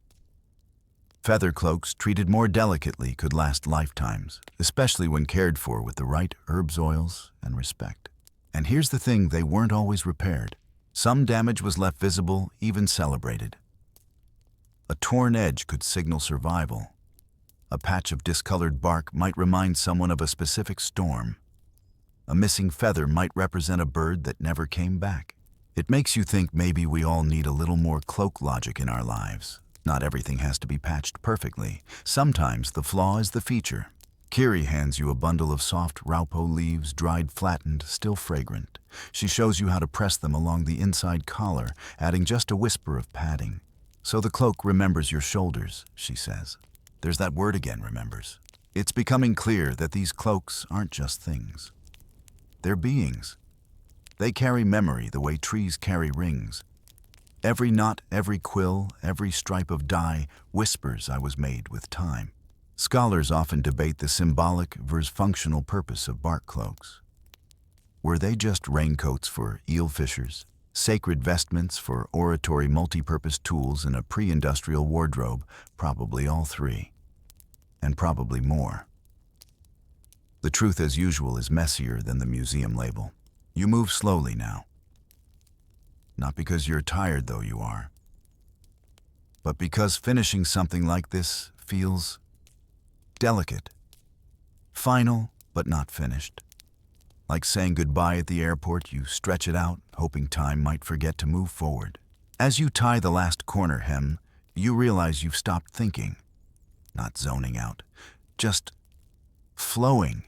Feather cloaks, treated more delicately, could last lifetimes, especially when cared for with the right herbs, oils, and respect. And here's the thing, they weren't always repaired. Some damage was left visible, even celebrated. A torn edge could signal survival. A patch of discolored bark might remind someone of a specific storm. A missing feather might represent a bird that never came back. It makes you think maybe we all need a little more cloak logic in our lives. Not everything has to be patched perfectly. Sometimes the flaw is the feature. Kiri hands you a bundle of soft raupo leaves, dried, flattened, still fragrant. She shows you how to press them along the inside collar, adding just a whisper of padding. So the cloak remembers your shoulders, she says. There's that word again, remembers. It's becoming clear that these cloaks aren't just things. They're beings. They carry memory the way trees carry rings. Every knot, every quill, every stripe of dye whispers I was made with time. Scholars often debate the symbolic versus functional purpose of bark cloaks. Were they just raincoats for eel fishers, sacred vestments for oratory multi-purpose tools in a pre-industrial wardrobe? Probably all three. And probably more. The truth, as usual, is messier than the museum label. You move slowly now. Not because you're tired, though you are, but because finishing something like this feels delicate, final but not finished. Like saying goodbye at the airport, you stretch it out, hoping time might forget to move forward. As you tie the last corner hem, you realize you've stopped thinking, not zoning out, just flowing.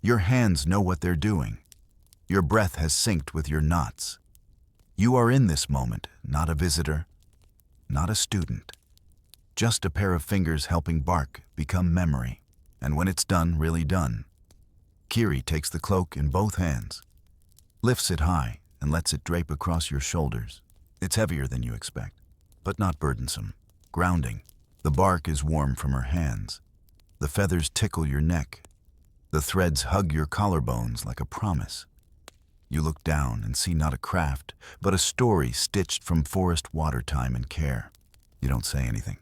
Your hands know what they're doing. Your breath has synced with your knots. You are in this moment, not a visitor, not a student. Just a pair of fingers helping bark become memory. And when it's done, really done, Kiri takes the cloak in both hands, lifts it high, and lets it drape across your shoulders. It's heavier than you expect, but not burdensome. Grounding. The bark is warm from her hands. The feathers tickle your neck. The threads hug your collarbones like a promise. You look down and see not a craft, but a story stitched from forest water time and care. You don't say anything.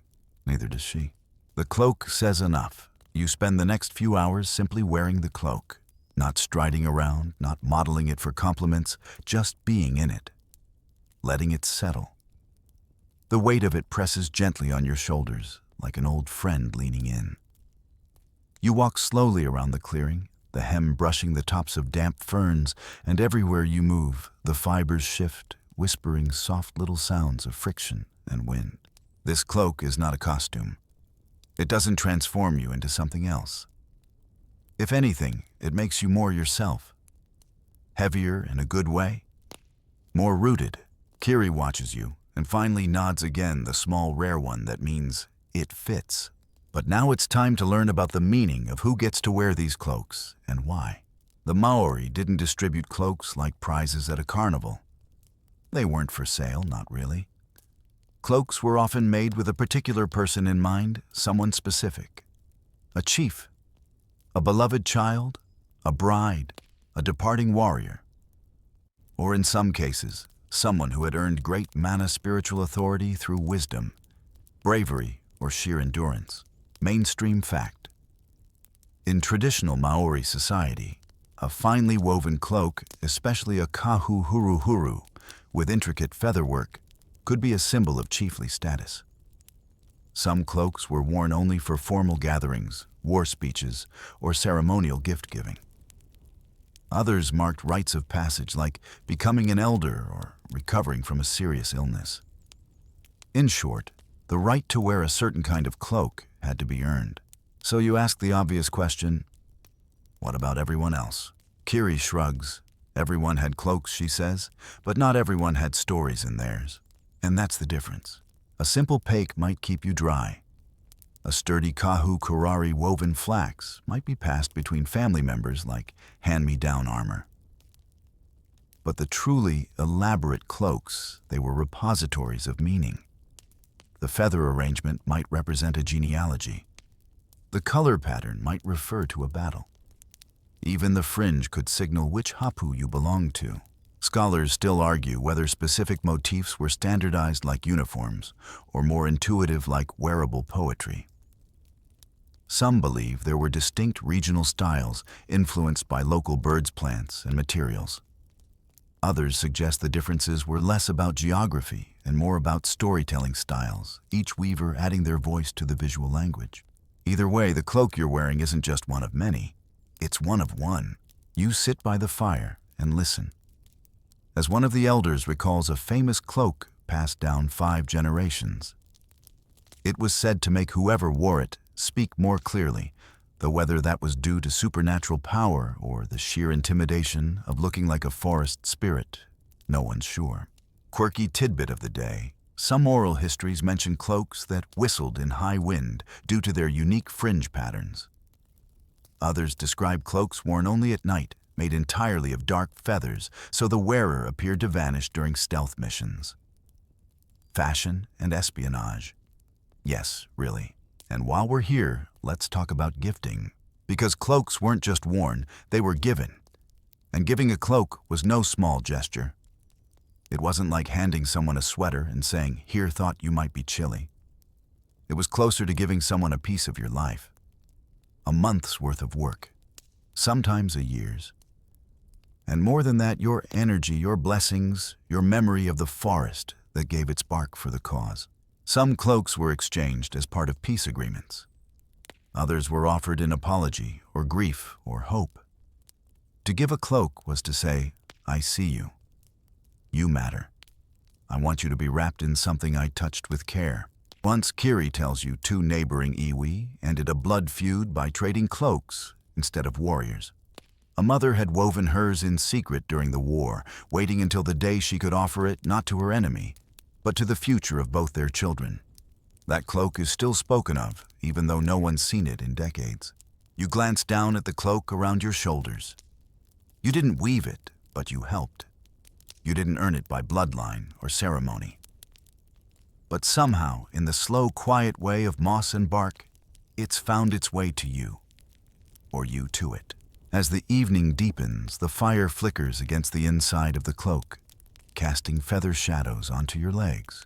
Neither does she. The cloak says enough. You spend the next few hours simply wearing the cloak, not striding around, not modeling it for compliments, just being in it, letting it settle. The weight of it presses gently on your shoulders, like an old friend leaning in. You walk slowly around the clearing, the hem brushing the tops of damp ferns, and everywhere you move, the fibers shift, whispering soft little sounds of friction and wind. This cloak is not a costume. It doesn't transform you into something else. If anything, it makes you more yourself. Heavier in a good way. More rooted. Kiri watches you and finally nods again, the small rare one that means it fits. But now it's time to learn about the meaning of who gets to wear these cloaks and why. The Maori didn't distribute cloaks like prizes at a carnival. They weren't for sale, not really. Cloaks were often made with a particular person in mind, someone specific. A chief, a beloved child, a bride, a departing warrior. Or in some cases, someone who had earned great mana spiritual authority through wisdom, bravery, or sheer endurance. Mainstream fact. In traditional Maori society, a finely woven cloak, especially a kahu huru huru, with intricate featherwork, could be a symbol of chiefly status. Some cloaks were worn only for formal gatherings, war speeches, or ceremonial gift-giving. Others marked rites of passage like becoming an elder or recovering from a serious illness. In short, the right to wear a certain kind of cloak had to be earned. So you ask the obvious question, what about everyone else? Kiri shrugs. Everyone had cloaks, she says, but not everyone had stories in theirs. And that's the difference. A simple pake might keep you dry. A sturdy kahu kurari woven flax might be passed between family members like hand-me-down armor. But the truly elaborate cloaks, they were repositories of meaning. The feather arrangement might represent a genealogy. The color pattern might refer to a battle. Even the fringe could signal which hapu you belonged to. Scholars still argue whether specific motifs were standardized like uniforms or more intuitive like wearable poetry. Some believe there were distinct regional styles influenced by local birds, plants, and materials. Others suggest the differences were less about geography and more about storytelling styles, each weaver adding their voice to the visual language. Either way, the cloak you're wearing isn't just one of many, it's one of one. You sit by the fire and listen. As one of the elders recalls a famous cloak passed down 5 generations. It was said to make whoever wore it speak more clearly, though whether that was due to supernatural power or the sheer intimidation of looking like a forest spirit, no one's sure. Quirky tidbit of the day. Some oral histories mention cloaks that whistled in high wind due to their unique fringe patterns. Others describe cloaks worn only at night, made entirely of dark feathers, so the wearer appeared to vanish during stealth missions. Fashion and espionage. Yes, really. And while we're here, let's talk about gifting. Because cloaks weren't just worn, they were given. And giving a cloak was no small gesture. It wasn't like handing someone a sweater and saying, "Here, thought you might be chilly." It was closer to giving someone a piece of your life. A month's worth of work. Sometimes a year's. And more than that, your energy, your blessings, your memory of the forest that gave its bark for the cause. Some cloaks were exchanged as part of peace agreements. Others were offered in apology or grief or hope. To give a cloak was to say, "I see you. You matter. I want you to be wrapped in something I touched with care." Once, Kiri tells you 2 neighboring iwi ended a blood feud by trading cloaks instead of warriors. A mother had woven hers in secret during the war, waiting until the day she could offer it not to her enemy, but to the future of both their children. That cloak is still spoken of, even though no one's seen it in decades. You glance down at the cloak around your shoulders. You didn't weave it, but you helped. You didn't earn it by bloodline or ceremony. But somehow, in the slow, quiet way of moss and bark, it's found its way to you, or you to it. As the evening deepens, the fire flickers against the inside of the cloak, casting feather shadows onto your legs.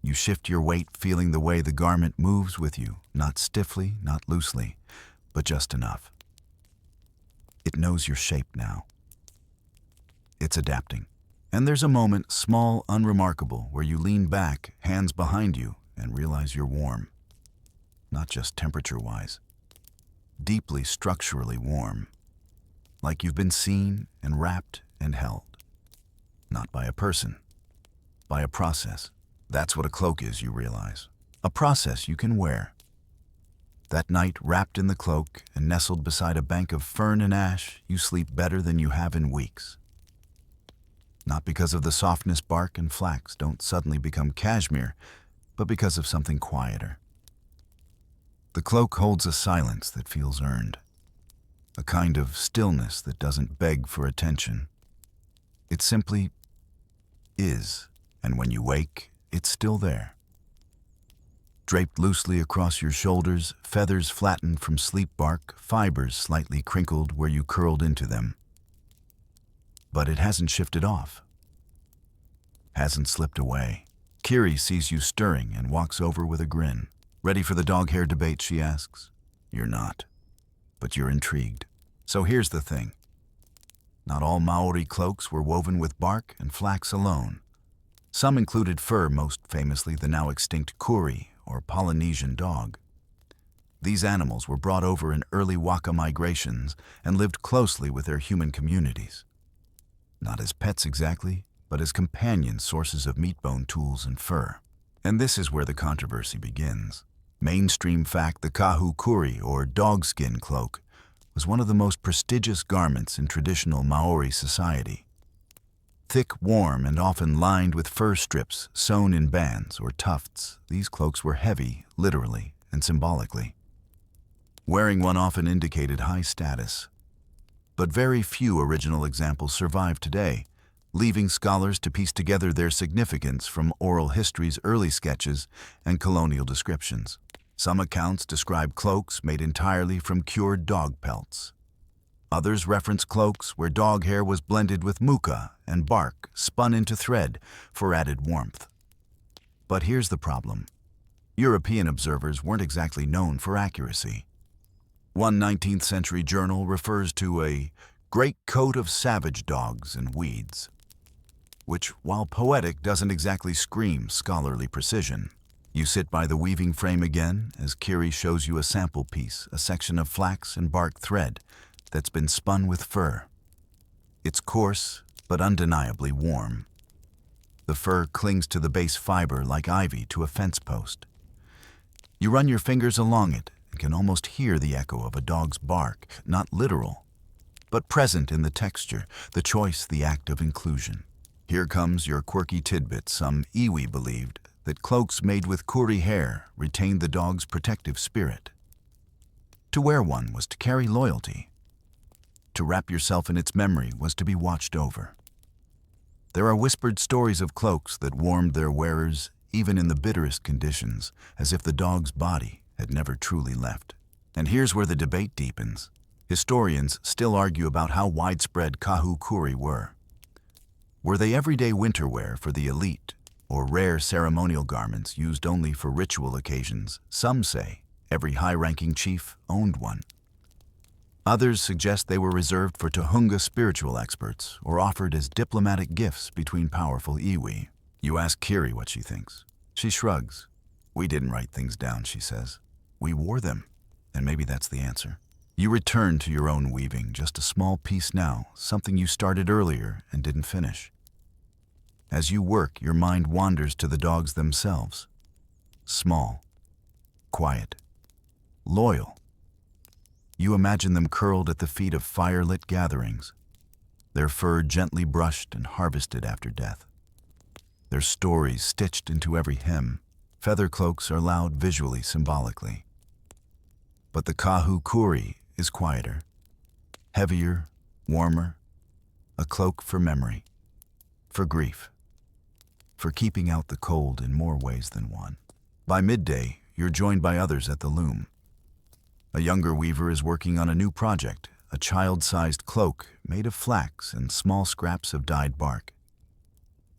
You shift your weight, feeling the way the garment moves with you, not stiffly, not loosely, but just enough. It knows your shape now. It's adapting. And there's a moment, small, unremarkable, where you lean back, hands behind you, and realize you're warm. Not just temperature-wise. Deeply structurally warm. Like you've been seen and wrapped and held. Not by a person, by a process. That's what a cloak is, you realize. A process you can wear. That night, wrapped in the cloak and nestled beside a bank of fern and ash, you sleep better than you have in weeks. Not because of the softness bark and flax don't suddenly become cashmere, but because of something quieter. The cloak holds a silence that feels earned, a kind of stillness that doesn't beg for attention. It simply is, and when you wake, it's still there. Draped loosely across your shoulders, feathers flattened from sleep bark, fibers slightly crinkled where you curled into them. But it hasn't shifted off, hasn't slipped away. Kiri sees you stirring and walks over with a grin. Ready for the dog hair debate, she asks. You're not, but you're intrigued. So here's the thing. Not all Maori cloaks were woven with bark and flax alone. Some included fur, most famously the now extinct kuri, or Polynesian dog. These animals were brought over in early waka migrations and lived closely with their human communities. Not as pets exactly, but as companion sources of meat bone tools and fur. And this is where the controversy begins. Mainstream fact, the kahu kuri, or dogskin cloak, was one of the most prestigious garments in traditional Maori society. Thick, warm, and often lined with fur strips sewn in bands or tufts, these cloaks were heavy, literally and symbolically. Wearing one often indicated high status. But very few original examples survive today, leaving scholars to piece together their significance from oral history's early sketches and colonial descriptions. Some accounts describe cloaks made entirely from cured dog pelts. Others reference cloaks where dog hair was blended with muka and bark spun into thread for added warmth. But here's the problem. European observers weren't exactly known for accuracy. One 19th century journal refers to a great coat of savage dogs and weeds, which, while poetic, doesn't exactly scream scholarly precision. You sit by the weaving frame again as Kiri shows you a sample piece, a section of flax and bark thread that's been spun with fur. It's coarse, but undeniably warm. The fur clings to the base fiber like ivy to a fence post. You run your fingers along it and can almost hear the echo of a dog's bark, not literal, but present in the texture, the choice, the act of inclusion. Here comes your quirky tidbit. Some iwi believed that cloaks made with kuri hair retained the dog's protective spirit. To wear one was to carry loyalty. To wrap yourself in its memory was to be watched over. There are whispered stories of cloaks that warmed their wearers even in the bitterest conditions, as if the dog's body had never truly left. And here's where the debate deepens. Historians still argue about how widespread kahu kuri were. Were they everyday winter wear for the elite, or rare ceremonial garments used only for ritual occasions? Some say every high-ranking chief owned one. Others suggest they were reserved for Tohunga spiritual experts or offered as diplomatic gifts between powerful iwi. You ask Kiri what she thinks. She shrugs. We didn't write things down, she says. We wore them, and maybe that's the answer. You return to your own weaving, just a small piece now, something you started earlier and didn't finish. As you work, your mind wanders to the dogs themselves. Small, quiet, loyal. You imagine them curled at the feet of firelit gatherings, their fur gently brushed and harvested after death. Their stories stitched into every hem. Feather cloaks are loud visually, symbolically. But the kahu kuri is quieter, heavier, warmer, a cloak for memory, for grief, for keeping out the cold in more ways than one. By midday, you're joined by others at the loom. A younger weaver is working on a new project, a child-sized cloak made of flax and small scraps of dyed bark.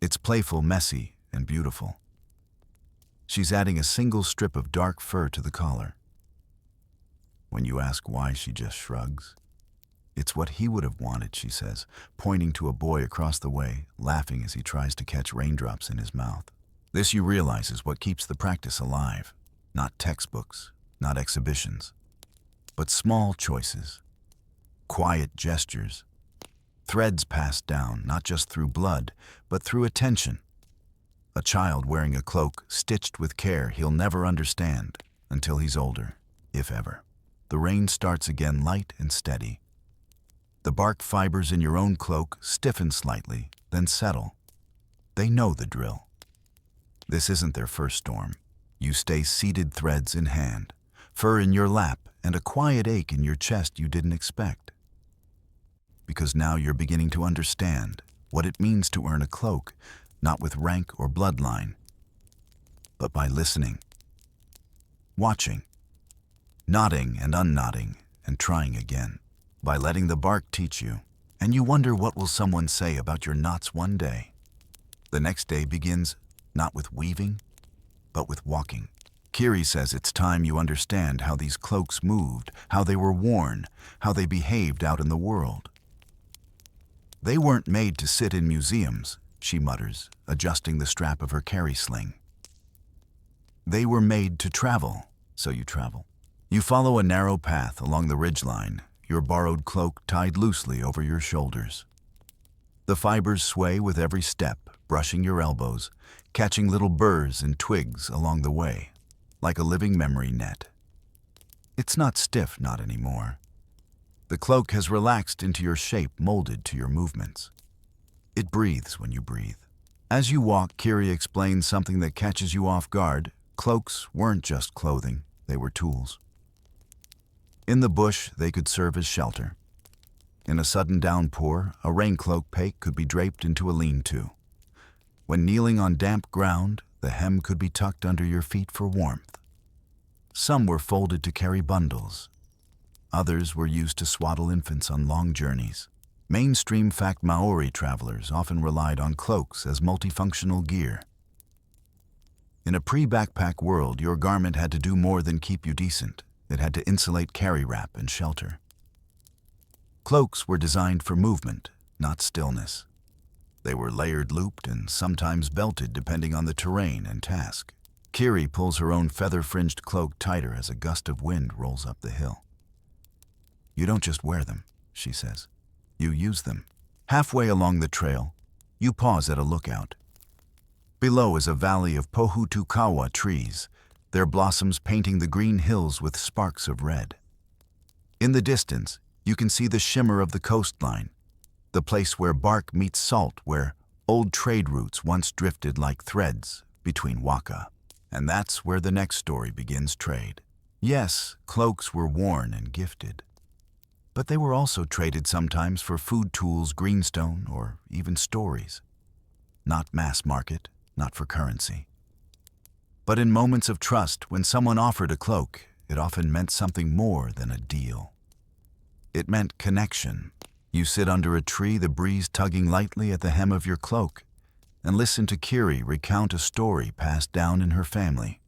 It's playful, messy, and beautiful. She's adding a single strip of dark fur to the collar. When you ask why, she just shrugs. It's what he would have wanted, she says, pointing to a boy across the way, laughing as he tries to catch raindrops in his mouth. This, you realize, is what keeps the practice alive. Not textbooks, not exhibitions, but small choices, quiet gestures, threads passed down not just through blood, but through attention. A child wearing a cloak stitched with care he'll never understand until he's older, if ever. The rain starts again, light and steady. The bark fibers in your own cloak stiffen slightly, then settle. They know the drill. This isn't their first storm. You stay seated, threads in hand, fur in your lap, and a quiet ache in your chest you didn't expect. Because now you're beginning to understand what it means to earn a cloak, not with rank or bloodline, but by listening, watching, nodding and unknodding, and trying again, by letting the bark teach you. And you wonder, what will someone say about your knots one day? The next day begins not with weaving, but with walking. Kiri says it's time you understand how these cloaks moved, how they were worn, how they behaved out in the world. They weren't made to sit in museums, she mutters, adjusting the strap of her carry sling. They were made to travel, so you travel. You follow a narrow path along the ridgeline, your borrowed cloak tied loosely over your shoulders. The fibers sway with every step, brushing your elbows, catching little burrs and twigs along the way, like a living memory net. It's not stiff, not anymore. The cloak has relaxed into your shape, molded to your movements. It breathes when you breathe. As you walk, Kiri explains something that catches you off guard. Cloaks weren't just clothing, they were tools. In the bush, they could serve as shelter. In a sudden downpour, a rain cloak pake could be draped into a lean-to. When kneeling on damp ground, the hem could be tucked under your feet for warmth. Some were folded to carry bundles. Others were used to swaddle infants on long journeys. Mainstream Maori travelers often relied on cloaks as multifunctional gear. In a pre-backpack world, your garment had to do more than keep you decent. It had to insulate, carry wrap, and shelter. Cloaks were designed for movement, not stillness. They were layered, looped, and sometimes belted depending on the terrain and task. Kiri pulls her own feather-fringed cloak tighter as a gust of wind rolls up the hill. You don't just wear them, she says. You use them. Halfway along the trail, you pause at a lookout. Below is a valley of pohutukawa trees, their blossoms painting the green hills with sparks of red. In the distance, you can see the shimmer of the coastline, the place where bark meets salt, where old trade routes once drifted like threads between waka. And that's where the next story begins, trade. Yes, cloaks were worn and gifted, but they were also traded sometimes for food tools, greenstone, or even stories. Not mass market, not for currency. But in moments of trust, when someone offered a cloak, it often meant something more than a deal. It meant connection. You sit under a tree, the breeze tugging lightly at the hem of your cloak, and listen to Kiri recount a story passed down in her family.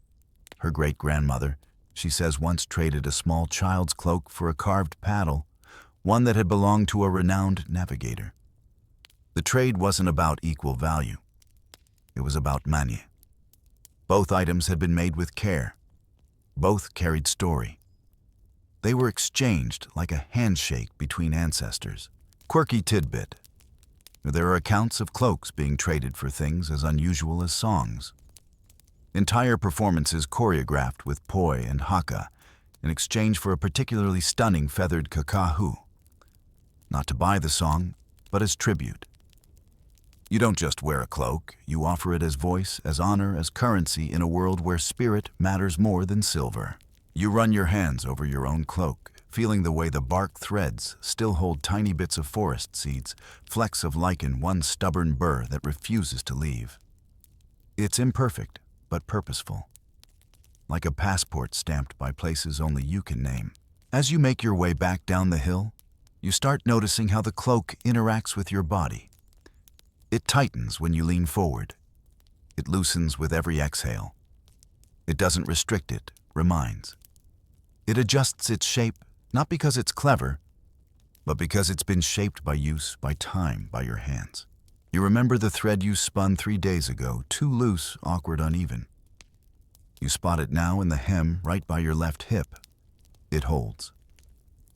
Her great-grandmother, she says, once traded a small child's cloak for a carved paddle, one that had belonged to a renowned navigator. The trade wasn't about equal value. It was about money. Both items had been made with care. Both carried story. They were exchanged like a handshake between ancestors. Quirky tidbit. There are accounts of cloaks being traded for things as unusual as songs. Entire performances choreographed with poi and haka in exchange for a particularly stunning feathered kakahu. Not to buy the song, but as tribute. You don't just wear a cloak, you offer it as voice, as honor, as currency in a world where spirit matters more than silver. You run your hands over your own cloak, feeling the way the bark threads still hold tiny bits of forest seeds, flecks of lichen, one stubborn burr that refuses to leave. It's imperfect, but purposeful. Like a passport stamped by places only you can name. As you make your way back down the hill, you start noticing how the cloak interacts with your body. It tightens when you lean forward. It loosens with every exhale. It doesn't restrict it, reminds. It adjusts its shape, not because it's clever, but because it's been shaped by use, by time, by your hands. You remember the thread you spun 3 days ago, too loose, awkward, uneven. You spot it now in the hem right by your left hip. It holds.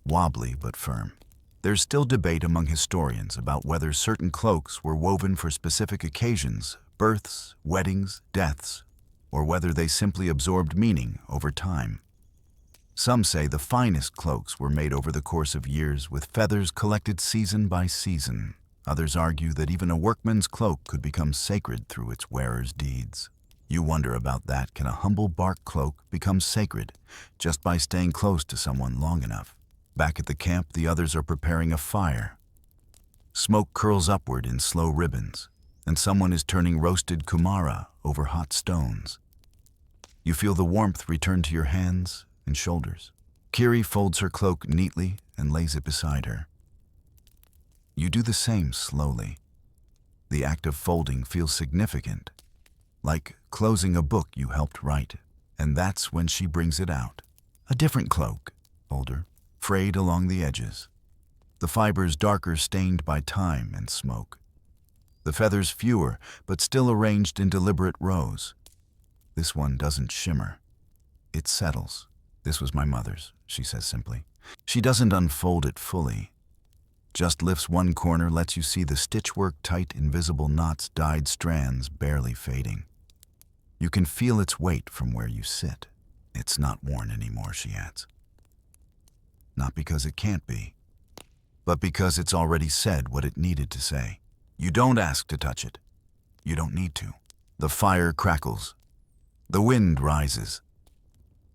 Wobbly but firm. There's still debate among historians about whether certain cloaks were woven for specific occasions, births, weddings, deaths, or whether they simply absorbed meaning over time. Some say the finest cloaks were made over the course of years with feathers collected season by season. Others argue that even a workman's cloak could become sacred through its wearer's deeds. You wonder about that. Can a humble bark cloak become sacred just by staying close to someone long enough? Back at the camp, the others are preparing a fire. Smoke curls upward in slow ribbons, and someone is turning roasted kumara over hot stones. You feel the warmth return to your hands and shoulders. Kiri folds her cloak neatly and lays it beside her. You do the same slowly. The act of folding feels significant, like closing a book you helped write, and that's when she brings it out. A different cloak, older, frayed along the edges. The fibers darker, stained by time and smoke. The feathers fewer, but still arranged in deliberate rows. This one doesn't shimmer. It settles. This was my mother's, she says simply. She doesn't unfold it fully. Just lifts one corner, lets you see the stitchwork, tight, invisible knots, dyed strands barely fading. You can feel its weight from where you sit. It's not worn anymore, she adds. Not because it can't be, but because it's already said what it needed to say. You don't ask to touch it. You don't need to. The fire crackles. The wind rises.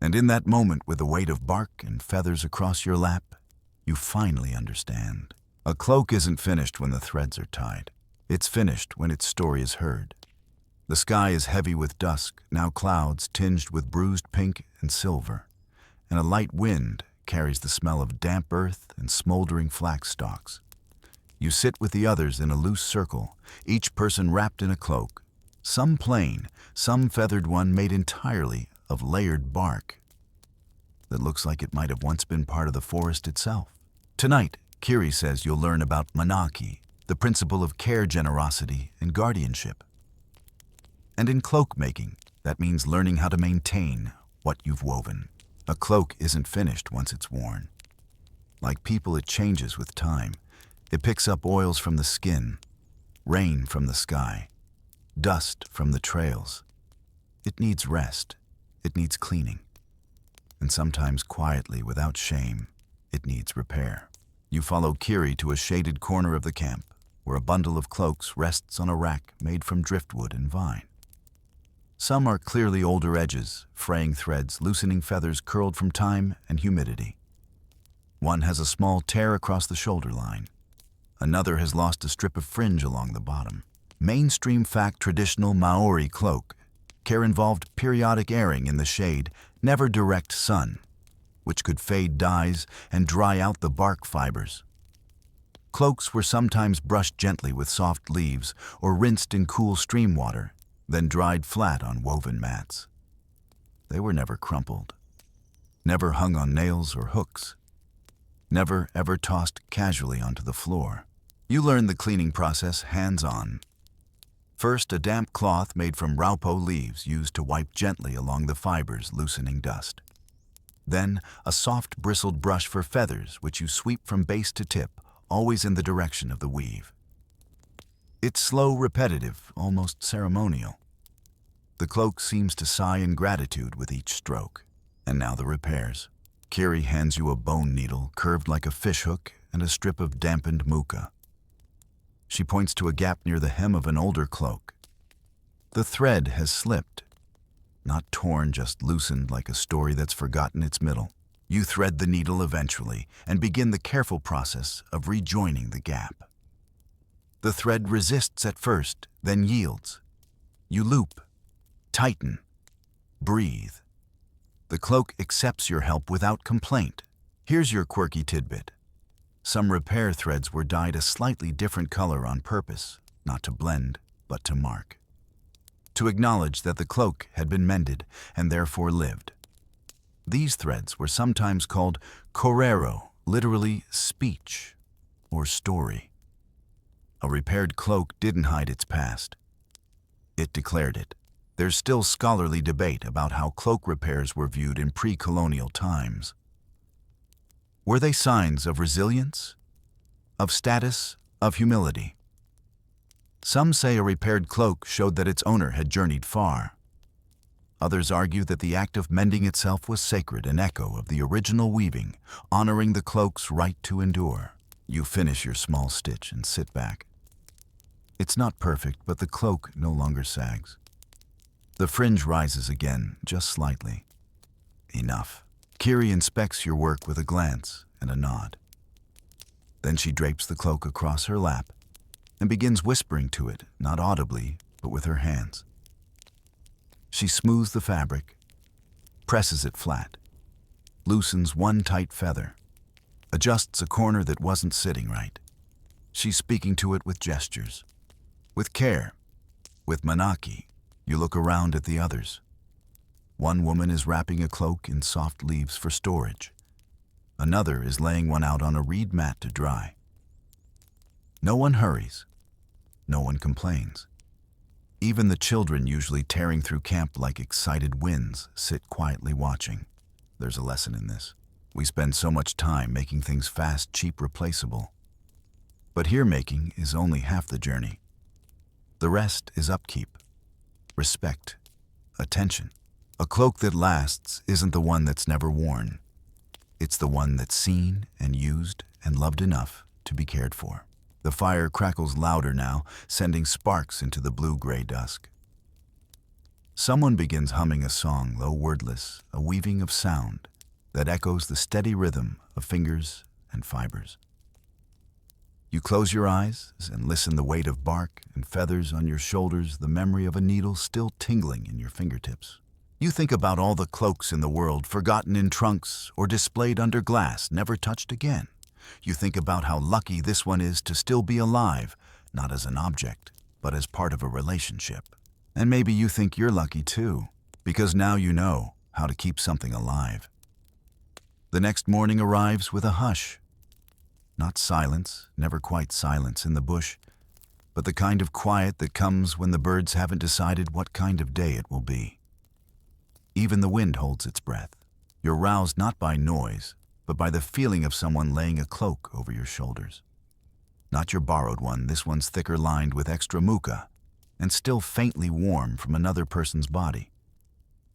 And in that moment, with the weight of bark and feathers across your lap, you finally understand. A cloak isn't finished when the threads are tied. It's finished when its story is heard. The sky is heavy with dusk, now clouds tinged with bruised pink and silver, and a light wind carries the smell of damp earth and smoldering flax stalks. You sit with the others in a loose circle, each person wrapped in a cloak, some plain, some feathered one made entirely of layered bark that looks like it might have once been part of the forest itself. Tonight, Kiri says you'll learn about manaki, the principle of care, generosity, and guardianship. And in cloak making, that means learning how to maintain what you've woven. A cloak isn't finished once it's worn. Like people, it changes with time. It picks up oils from the skin, rain from the sky, dust from the trails. It needs rest. It needs cleaning. And sometimes quietly, without shame, it needs repair. You follow Kiri to a shaded corner of the camp, where a bundle of cloaks rests on a rack made from driftwood and vine. Some are clearly older edges, fraying threads, loosening feathers curled from time and humidity. One has a small tear across the shoulder line. Another has lost a strip of fringe along the bottom. Mainstream fact, traditional Maori cloak. Care involved periodic airing in the shade, never direct sun, which could fade dyes and dry out the bark fibers. Cloaks were sometimes brushed gently with soft leaves or rinsed in cool stream water, then dried flat on woven mats. They were never crumpled, never hung on nails or hooks, never ever tossed casually onto the floor. You learn the cleaning process hands-on. First, a damp cloth made from raupo leaves used to wipe gently along the fibers, loosening dust. Then, a soft bristled brush for feathers, which you sweep from base to tip, always in the direction of the weave. It's slow, repetitive, almost ceremonial. The cloak seems to sigh in gratitude with each stroke. And now the repairs. Kiri hands you a bone needle curved like a fishhook and a strip of dampened muka. She points to a gap near the hem of an older cloak. The thread has slipped. Not torn, just loosened like a story that's forgotten its middle. You thread the needle eventually and begin the careful process of rejoining the gap. The thread resists at first, then yields. You loop, tighten, breathe. The cloak accepts your help without complaint. Here's your quirky tidbit. Some repair threads were dyed a slightly different color on purpose, not to blend, but to mark. To acknowledge that the cloak had been mended and therefore lived. These threads were sometimes called korero, literally speech or story. A repaired cloak didn't hide its past. It declared it. There's still scholarly debate about how cloak repairs were viewed in pre-colonial times. Were they signs of resilience, of status, of humility? Some say a repaired cloak showed that its owner had journeyed far. Others argue that the act of mending itself was sacred, an echo of the original weaving, honoring the cloak's right to endure. You finish your small stitch and sit back. It's not perfect, but the cloak no longer sags. The fringe rises again, just slightly. Enough. Kiri inspects your work with a glance and a nod. Then she drapes the cloak across her lap and begins whispering to it, not audibly, but with her hands. She smooths the fabric, presses it flat, loosens one tight feather, adjusts a corner that wasn't sitting right. She's speaking to it with gestures, with care, with manaki. You look around at the others. One woman is wrapping a cloak in soft leaves for storage. Another is laying one out on a reed mat to dry. No one hurries. No one complains. Even the children, usually tearing through camp like excited winds, sit quietly watching. There's a lesson in this. We spend so much time making things fast, cheap, replaceable. But here making is only half the journey. The rest is upkeep, respect, attention. A cloak that lasts isn't the one that's never worn. It's the one that's seen and used and loved enough to be cared for. The fire crackles louder now, sending sparks into the blue-gray dusk. Someone begins humming a song, low, wordless, a weaving of sound that echoes the steady rhythm of fingers and fibers. You close your eyes and listen, the weight of bark and feathers on your shoulders, the memory of a needle still tingling in your fingertips. You think about all the cloaks in the world, forgotten in trunks or displayed under glass, never touched again. You think about how lucky this one is to still be alive, not as an object, but as part of a relationship. And maybe you think you're lucky too, because now you know how to keep something alive. The next morning arrives with a hush. Not silence, never quite silence in the bush, but the kind of quiet that comes when the birds haven't decided what kind of day it will be. Even the wind holds its breath. You're roused not by noise, but by the feeling of someone laying a cloak over your shoulders. Not your borrowed one, this one's thicker, lined with extra muka, and still faintly warm from another person's body.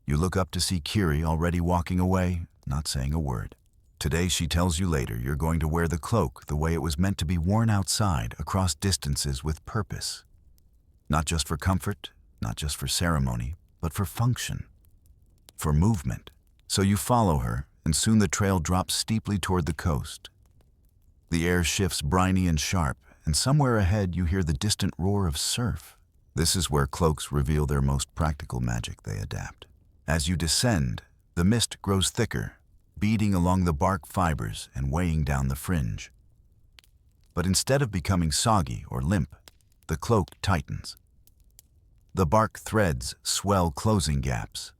You look up to see Kiri already walking away, not saying a word. Today, she tells you later, you're going to wear the cloak the way it was meant to be worn outside, across distances with purpose. Not just for comfort, not just for ceremony, but for function, for movement. So you follow her, and soon the trail drops steeply toward the coast. The air shifts briny and sharp, and somewhere ahead you hear the distant roar of surf. This is where cloaks reveal their most practical magic. They adapt. As you descend, the mist grows thicker, beading along the bark fibers and weighing down the fringe. But instead of becoming soggy or limp, the cloak tightens. The bark threads swell, closing gaps.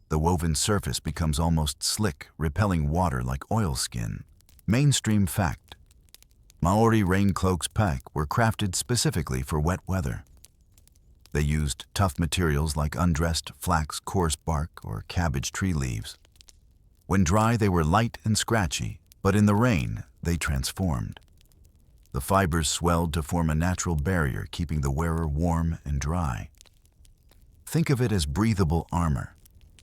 The woven surface becomes almost slick, repelling water like oilskin. Mainstream fact: Maori rain cloaks were crafted specifically for wet weather. They used tough materials like undressed flax, coarse bark, or cabbage tree leaves. When dry, they were light and scratchy, but in the rain, they transformed. The fibers swelled to form a natural barrier, keeping the wearer warm and dry. Think of it as breathable armor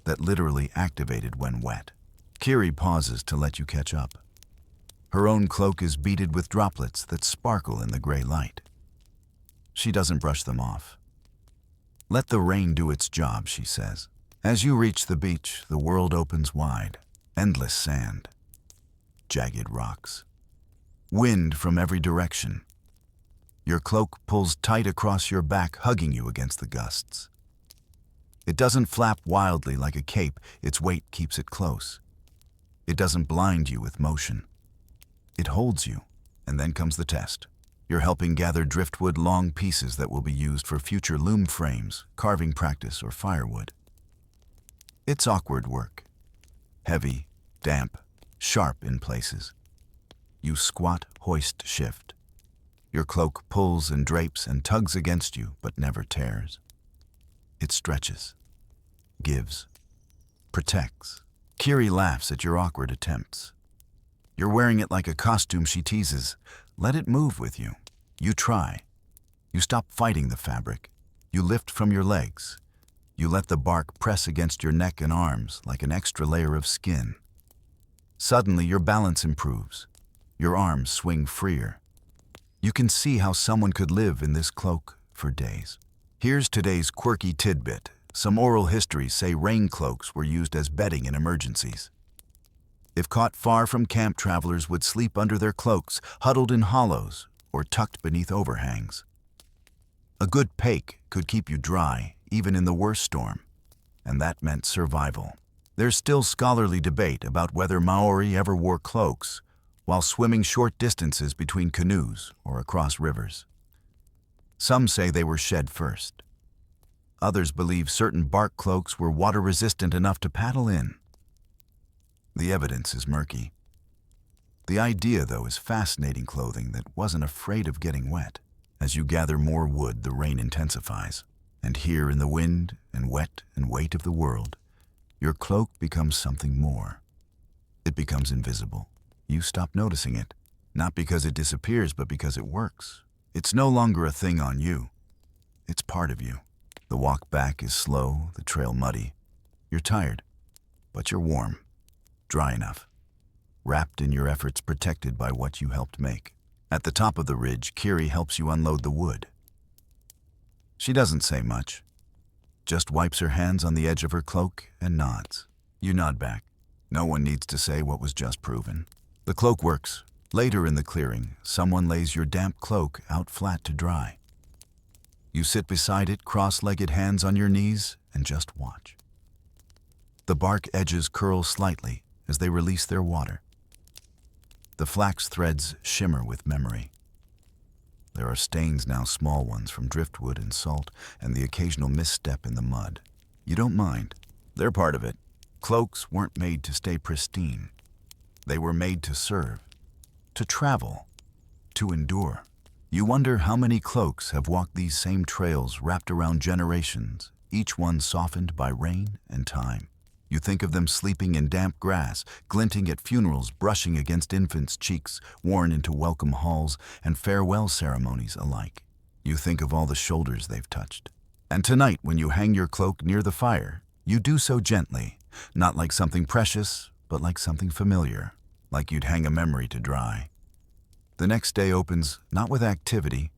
that literally activated when wet. Kiri pauses to let you catch up. Her own cloak is beaded with droplets that sparkle in the gray light. She doesn't brush them off. Let the rain do its job, she says. As you reach the beach, the world opens wide. Endless sand, jagged rocks, wind from every direction. Your cloak pulls tight across your back, hugging you against the gusts. It doesn't flap wildly like a cape, its weight keeps it close. It doesn't blind you with motion. It holds you, and then comes the test. You're helping gather driftwood, long pieces that will be used for future loom frames, carving practice, or firewood. It's awkward work. Heavy, damp, sharp in places. You squat, hoist, shift. Your cloak pulls and drapes and tugs against you, but never tears. It stretches, gives, protects. Kiri laughs at your awkward attempts. You're wearing it like a costume, she teases. Let it move with you. You try. You stop fighting the fabric. You lift from your legs. You let the bark press against your neck and arms like an extra layer of skin. Suddenly, your balance improves. Your arms swing freer. You can see how someone could live in this cloak for days. Here's today's quirky tidbit. Some oral histories say rain cloaks were used as bedding in emergencies. If caught far from camp, travelers would sleep under their cloaks, huddled in hollows or tucked beneath overhangs. A good pake could keep you dry, even in the worst storm, and that meant survival. There's still scholarly debate about whether Maori ever wore cloaks while swimming short distances between canoes or across rivers. Some say they were shed first. Others believe certain bark cloaks were water-resistant enough to paddle in. The evidence is murky. The idea, though, is fascinating: clothing that wasn't afraid of getting wet. As you gather more wood, the rain intensifies. And here in the wind and wet and weight of the world, your cloak becomes something more. It becomes invisible. You stop noticing it, not because it disappears, but because it works. It's no longer a thing on you. It's part of you. The walk back is slow, the trail muddy. You're tired, but you're warm, dry enough, wrapped in your efforts, protected by what you helped make. At the top of the ridge, Kiri helps you unload the wood. She doesn't say much, just wipes her hands on the edge of her cloak and nods. You nod back. No one needs to say what was just proven. The cloak works. Later in the clearing, someone lays your damp cloak out flat to dry. You sit beside it, cross-legged, hands on your knees, and just watch. The bark edges curl slightly as they release their water. The flax threads shimmer with memory. There are stains now, small ones from driftwood and salt, and the occasional misstep in the mud. You don't mind. They're part of it. Cloaks weren't made to stay pristine. They were made to serve, to travel, to endure. You wonder how many cloaks have walked these same trails, wrapped around generations, each one softened by rain and time. You think of them sleeping in damp grass, glinting at funerals, brushing against infants' cheeks, worn into welcome halls and farewell ceremonies alike. You think of all the shoulders they've touched. And tonight, when you hang your cloak near the fire, you do so gently, not like something precious, but like something familiar, like you'd hang a memory to dry. The next day opens not with activity,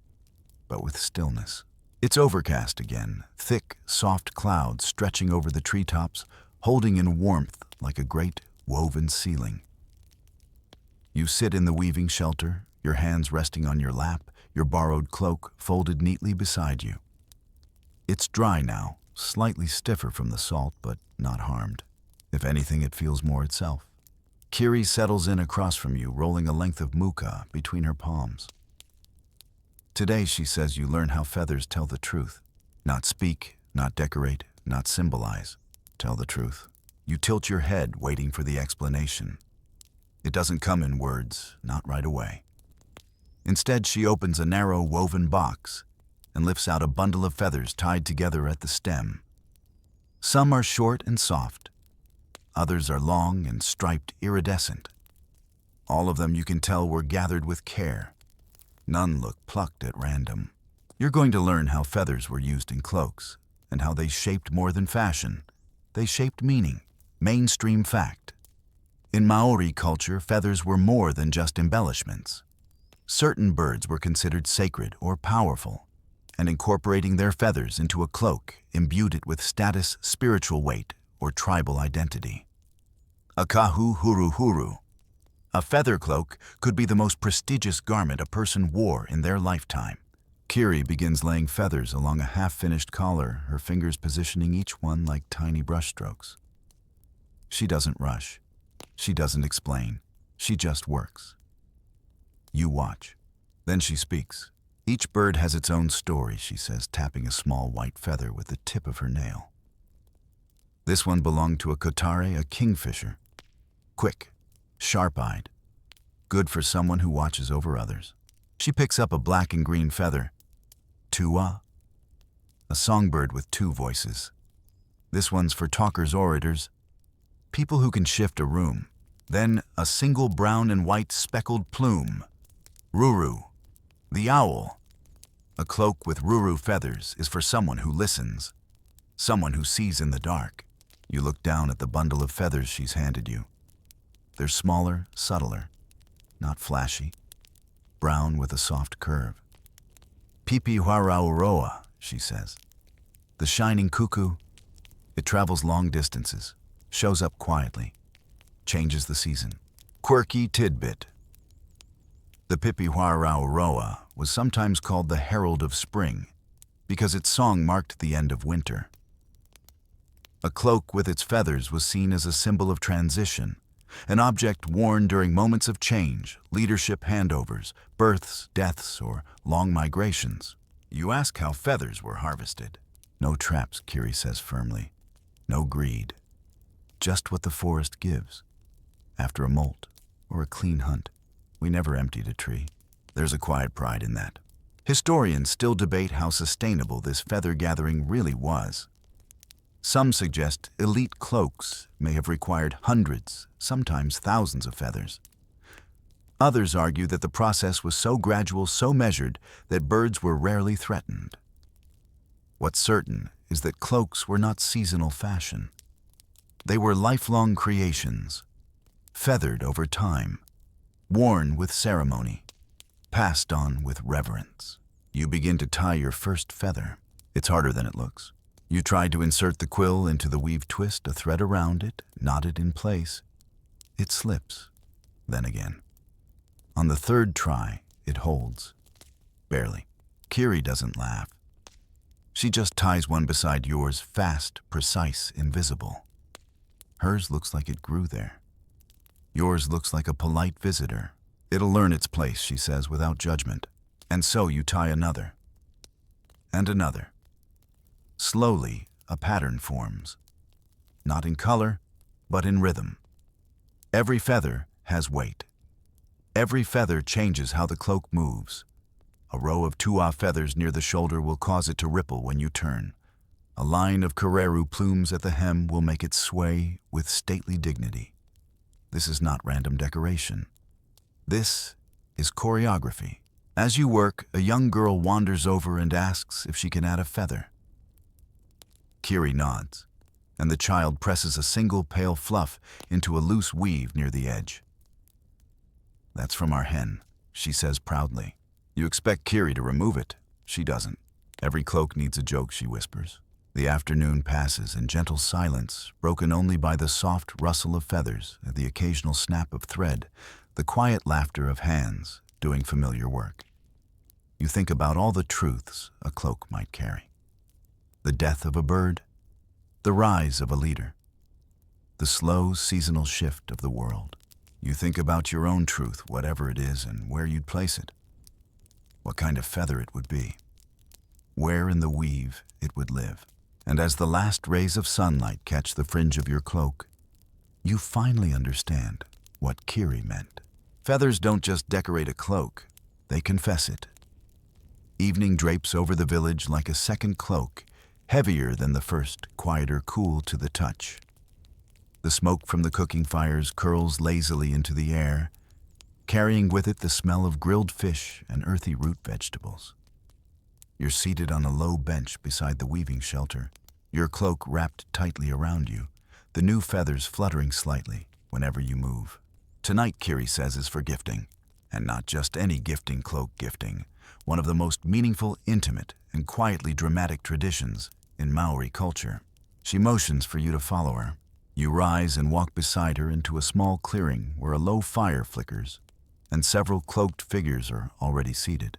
but with stillness. It's overcast again, thick, soft clouds stretching over the treetops, holding in warmth like a great woven ceiling. You sit in the weaving shelter, your hands resting on your lap, your borrowed cloak folded neatly beside you. It's dry now, slightly stiffer from the salt, but not harmed. If anything, it feels more itself. Kiri settles in across from you, rolling a length of muka between her palms. Today, she says, you learn how feathers tell the truth. Not speak, not decorate, not symbolize. Tell the truth. You tilt your head, waiting for the explanation. It doesn't come in words, not right away. Instead, she opens a narrow woven box and lifts out a bundle of feathers tied together at the stem. Some are short and soft. Others are long and striped, iridescent. All of them, you can tell, were gathered with care. None look plucked at random. You're going to learn how feathers were used in cloaks, and how they shaped more than fashion. They shaped meaning, mainstream fact. In Maori culture, feathers were more than just embellishments. Certain birds were considered sacred or powerful, and incorporating their feathers into a cloak imbued it with status, spiritual weight, or tribal identity. A kahu huru huru. A feather cloak could be the most prestigious garment a person wore in their lifetime. Kiri begins laying feathers along a half-finished collar, her fingers positioning each one like tiny brushstrokes. She doesn't rush. She doesn't explain. She just works. You watch. Then she speaks. Each bird has its own story, she says, tapping a small white feather with the tip of her nail. This one belonged to a kotare, a kingfisher. Quick, sharp-eyed, good for someone who watches over others. She picks up a black and green feather. Tua, a songbird with two voices. This one's for talkers, orators, people who can shift a room. Then a single brown and white speckled plume. Ruru, the owl. A cloak with ruru feathers is for someone who listens, someone who sees in the dark. You look down at the bundle of feathers she's handed you. They're smaller, subtler, not flashy, brown with a soft curve. Pipi huarauroa, she says. The shining cuckoo, It travels long distances, shows up quietly, changes the season. Quirky tidbit. The Pipihuarauroa was sometimes called the herald of spring because its song marked the end of winter. A cloak with its feathers was seen as a symbol of transition, an object worn during moments of change, leadership handovers, births, deaths, or long migrations. You ask how feathers were harvested. No traps, Kiri says firmly. No greed. Just what the forest gives. After a molt or a clean hunt, we never emptied a tree. There's a quiet pride in that. Historians still debate how sustainable this feather gathering really was. Some suggest elite cloaks may have required hundreds, sometimes thousands of feathers. Others argue that the process was so gradual, so measured, that birds were rarely threatened. What's certain is that cloaks were not seasonal fashion. They were lifelong creations, feathered over time, worn with ceremony, passed on with reverence. You begin to tie your first feather. It's harder than it looks. You try to insert the quill into the weave, twist a thread around it, knot it in place. It slips, then again. On the third try, it holds. Barely. Kiri doesn't laugh. She just ties one beside yours, fast, precise, invisible. Hers looks like it grew there. Yours looks like a polite visitor. It'll learn its place, she says, without judgment. And so you tie another. And another. Slowly, a pattern forms. Not in color, but in rhythm. Every feather has weight. Every feather changes how the cloak moves. A row of tu'a feathers near the shoulder will cause it to ripple when you turn. A line of kareru plumes at the hem will make it sway with stately dignity. This is not random decoration. This is choreography. As you work, a young girl wanders over and asks if she can add a feather. Kiri nods, and the child presses a single pale fluff into a loose weave near the edge. That's from our hen, she says proudly. You expect Kiri to remove it. She doesn't. Every cloak needs a joke, she whispers. The afternoon passes in gentle silence, broken only by the soft rustle of feathers, the occasional snap of thread, the quiet laughter of hands doing familiar work. You think about all the truths a cloak might carry. The death of a bird, the rise of a leader, the slow seasonal shift of the world. You think about your own truth, whatever it is, and where you'd place it. What kind of feather it would be. Where in the weave it would live. And as the last rays of sunlight catch the fringe of your cloak, you finally understand what Kiri meant. Feathers don't just decorate a cloak, they confess it. Evening drapes over the village like a second cloak, heavier than the first, quieter, cool to the touch. The smoke from the cooking fires curls lazily into the air, carrying with it the smell of grilled fish and earthy root vegetables. You're seated on a low bench beside the weaving shelter, your cloak wrapped tightly around you, the new feathers fluttering slightly whenever you move. Tonight, Kiri says, is for gifting, and not just any gifting, cloak gifting, one of the most meaningful, intimate, and quietly dramatic traditions in Maori culture. She motions for you to follow her. You rise and walk beside her into a small clearing where a low fire flickers, and several cloaked figures are already seated.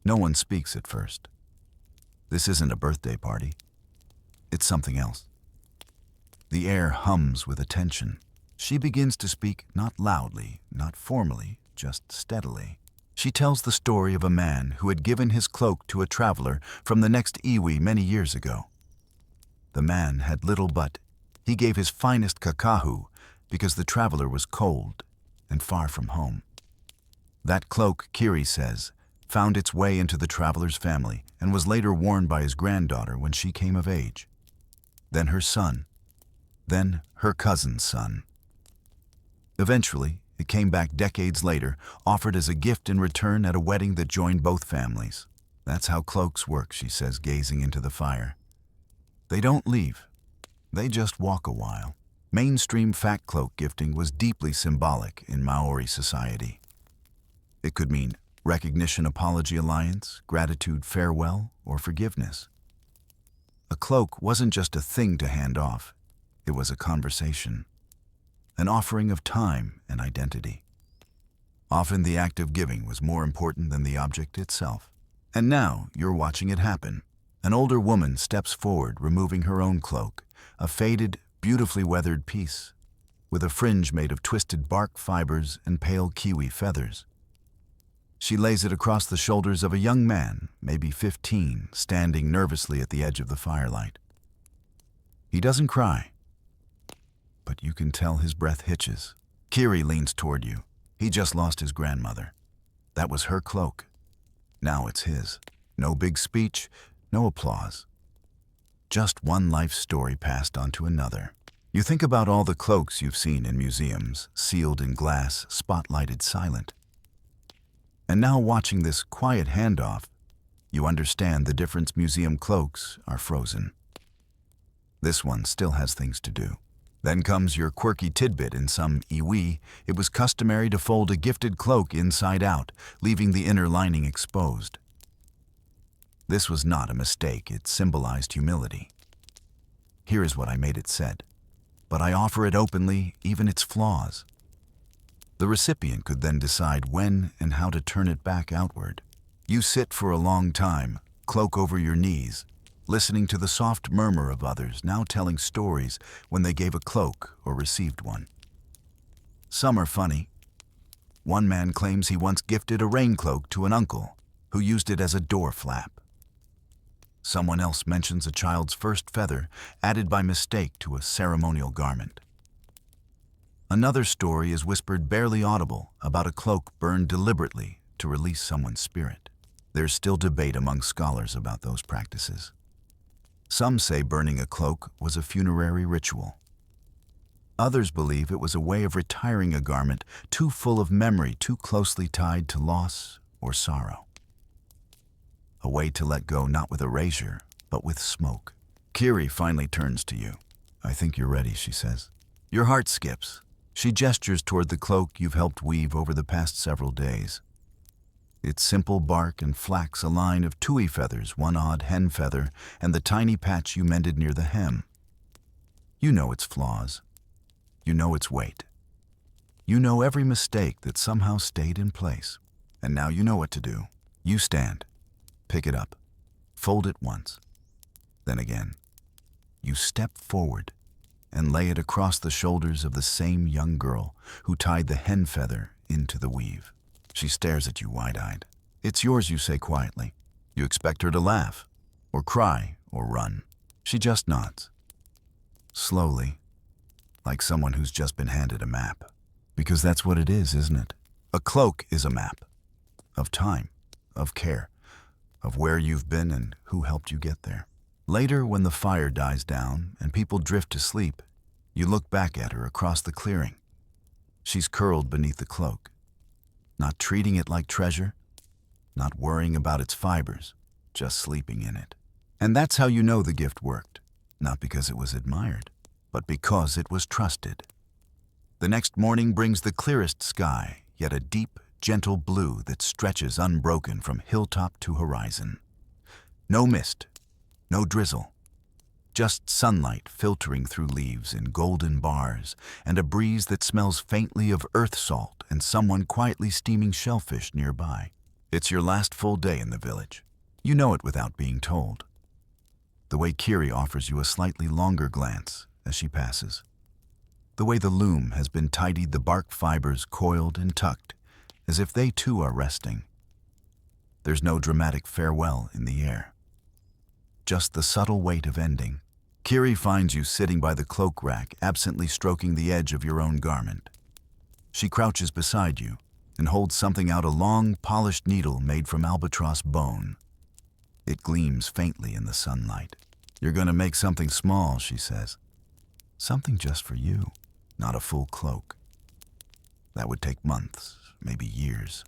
No one speaks at first. This isn't a birthday party. It's something else. The air hums with attention. She begins to speak not loudly, not formally, just steadily. She tells the story of a man who had given his cloak to a traveler from the next iwi many years ago. The man had little but he gave his finest kakahu because the traveler was cold and far from home. That cloak, Kiri says, found its way into the traveler's family and was later worn by his granddaughter when she came of age. Then her son. Then her cousin's son. Eventually, it came back decades later, offered as a gift in return at a wedding that joined both families. That's how cloaks work, she says, gazing into the fire. They don't leave. They just walk a while. Mainstream fat cloak gifting was deeply symbolic in Maori society. It could mean recognition, apology, alliance, gratitude, farewell, or forgiveness. A cloak wasn't just a thing to hand off. It was a conversation, an offering of time and identity. Often the act of giving was more important than the object itself. And now you're watching it happen. An older woman steps forward, removing her own cloak, a faded, beautifully weathered piece, with a fringe made of twisted bark fibers and pale kiwi feathers. She lays it across the shoulders of a young man, maybe 15, standing nervously at the edge of the firelight. He doesn't cry, but you can tell his breath hitches. Kiri leans toward you. He just lost his grandmother. That was her cloak. Now it's his. No big speech, no applause. Just one life story passed on to another. You think about all the cloaks you've seen in museums, sealed in glass, spotlighted, silent. And now watching this quiet handoff, you understand the difference. Museum cloaks are frozen. This one still has things to do. Then comes your quirky tidbit. In some iwi, it was customary to fold a gifted cloak inside out, leaving the inner lining exposed. This was not a mistake, it symbolized humility. Here is what I made it said, but I offer it openly, even its flaws. The recipient could then decide when and how to turn it back outward. You sit for a long time, cloak over your knees, listening to the soft murmur of others now telling stories when they gave a cloak or received one. Some are funny. One man claims he once gifted a rain cloak to an uncle who used it as a door flap. Someone else mentions a child's first feather added by mistake to a ceremonial garment. Another story is whispered barely audible about a cloak burned deliberately to release someone's spirit. There's still debate among scholars about those practices. Some say burning a cloak was a funerary ritual. Others believe it was a way of retiring a garment too full of memory, too closely tied to loss or sorrow. A way to let go not with erasure, but with smoke. Kiri finally turns to you. "I think you're ready," she says. Your heart skips. She gestures toward the cloak you've helped weave over the past several days. Its simple bark and flax, a line of tui feathers, one odd hen feather, and the tiny patch you mended near the hem. You know its flaws. You know its weight. You know every mistake that somehow stayed in place. And now you know what to do. You stand. Pick it up. Fold it once. Then again. You step forward and lay it across the shoulders of the same young girl who tied the hen feather into the weave. She stares at you wide-eyed. "It's yours," you say quietly. You expect her to laugh, or cry, or run. She just nods. Slowly, like someone who's just been handed a map. Because that's what it is, isn't it? A cloak is a map. Of time, of care, of where you've been and who helped you get there. Later, when the fire dies down and people drift to sleep, you look back at her across the clearing. She's curled beneath the cloak, not treating it like treasure, not worrying about its fibers, just sleeping in it. And that's how you know the gift worked, not because it was admired, but because it was trusted. The next morning brings the clearest sky, yet a deep, gentle blue that stretches unbroken from hilltop to horizon. No mist, no drizzle, just sunlight filtering through leaves in golden bars and a breeze that smells faintly of earth salt and someone quietly steaming shellfish nearby. It's your last full day in the village. You know it without being told. The way Kiri offers you a slightly longer glance as she passes. The way the loom has been tidied, the bark fibers coiled and tucked, as if they too are resting. There's no dramatic farewell in the air. Just the subtle weight of ending. Kiri finds you sitting by the cloak rack, absently stroking the edge of your own garment. She crouches beside you and holds something out, a long, polished needle made from albatross bone. It gleams faintly in the sunlight. "You're going to make something small," she says. "Something just for you, not a full cloak. That would take months, maybe years.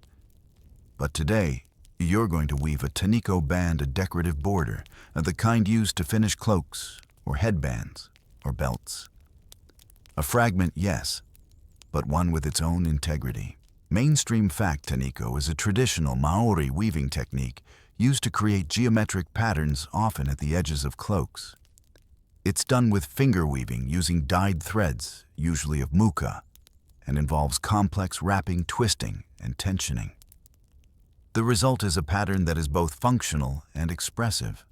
But today, you're going to weave a taniko band, a decorative border, the kind used to finish cloaks or headbands or belts. A fragment, yes, but one with its own integrity. Mainstream fact, taniko is a traditional Maori weaving technique used to create geometric patterns often at the edges of cloaks. It's done with finger weaving using dyed threads, usually of muka, and involves complex wrapping, twisting, and tensioning. The result is a pattern that is both functional and expressive.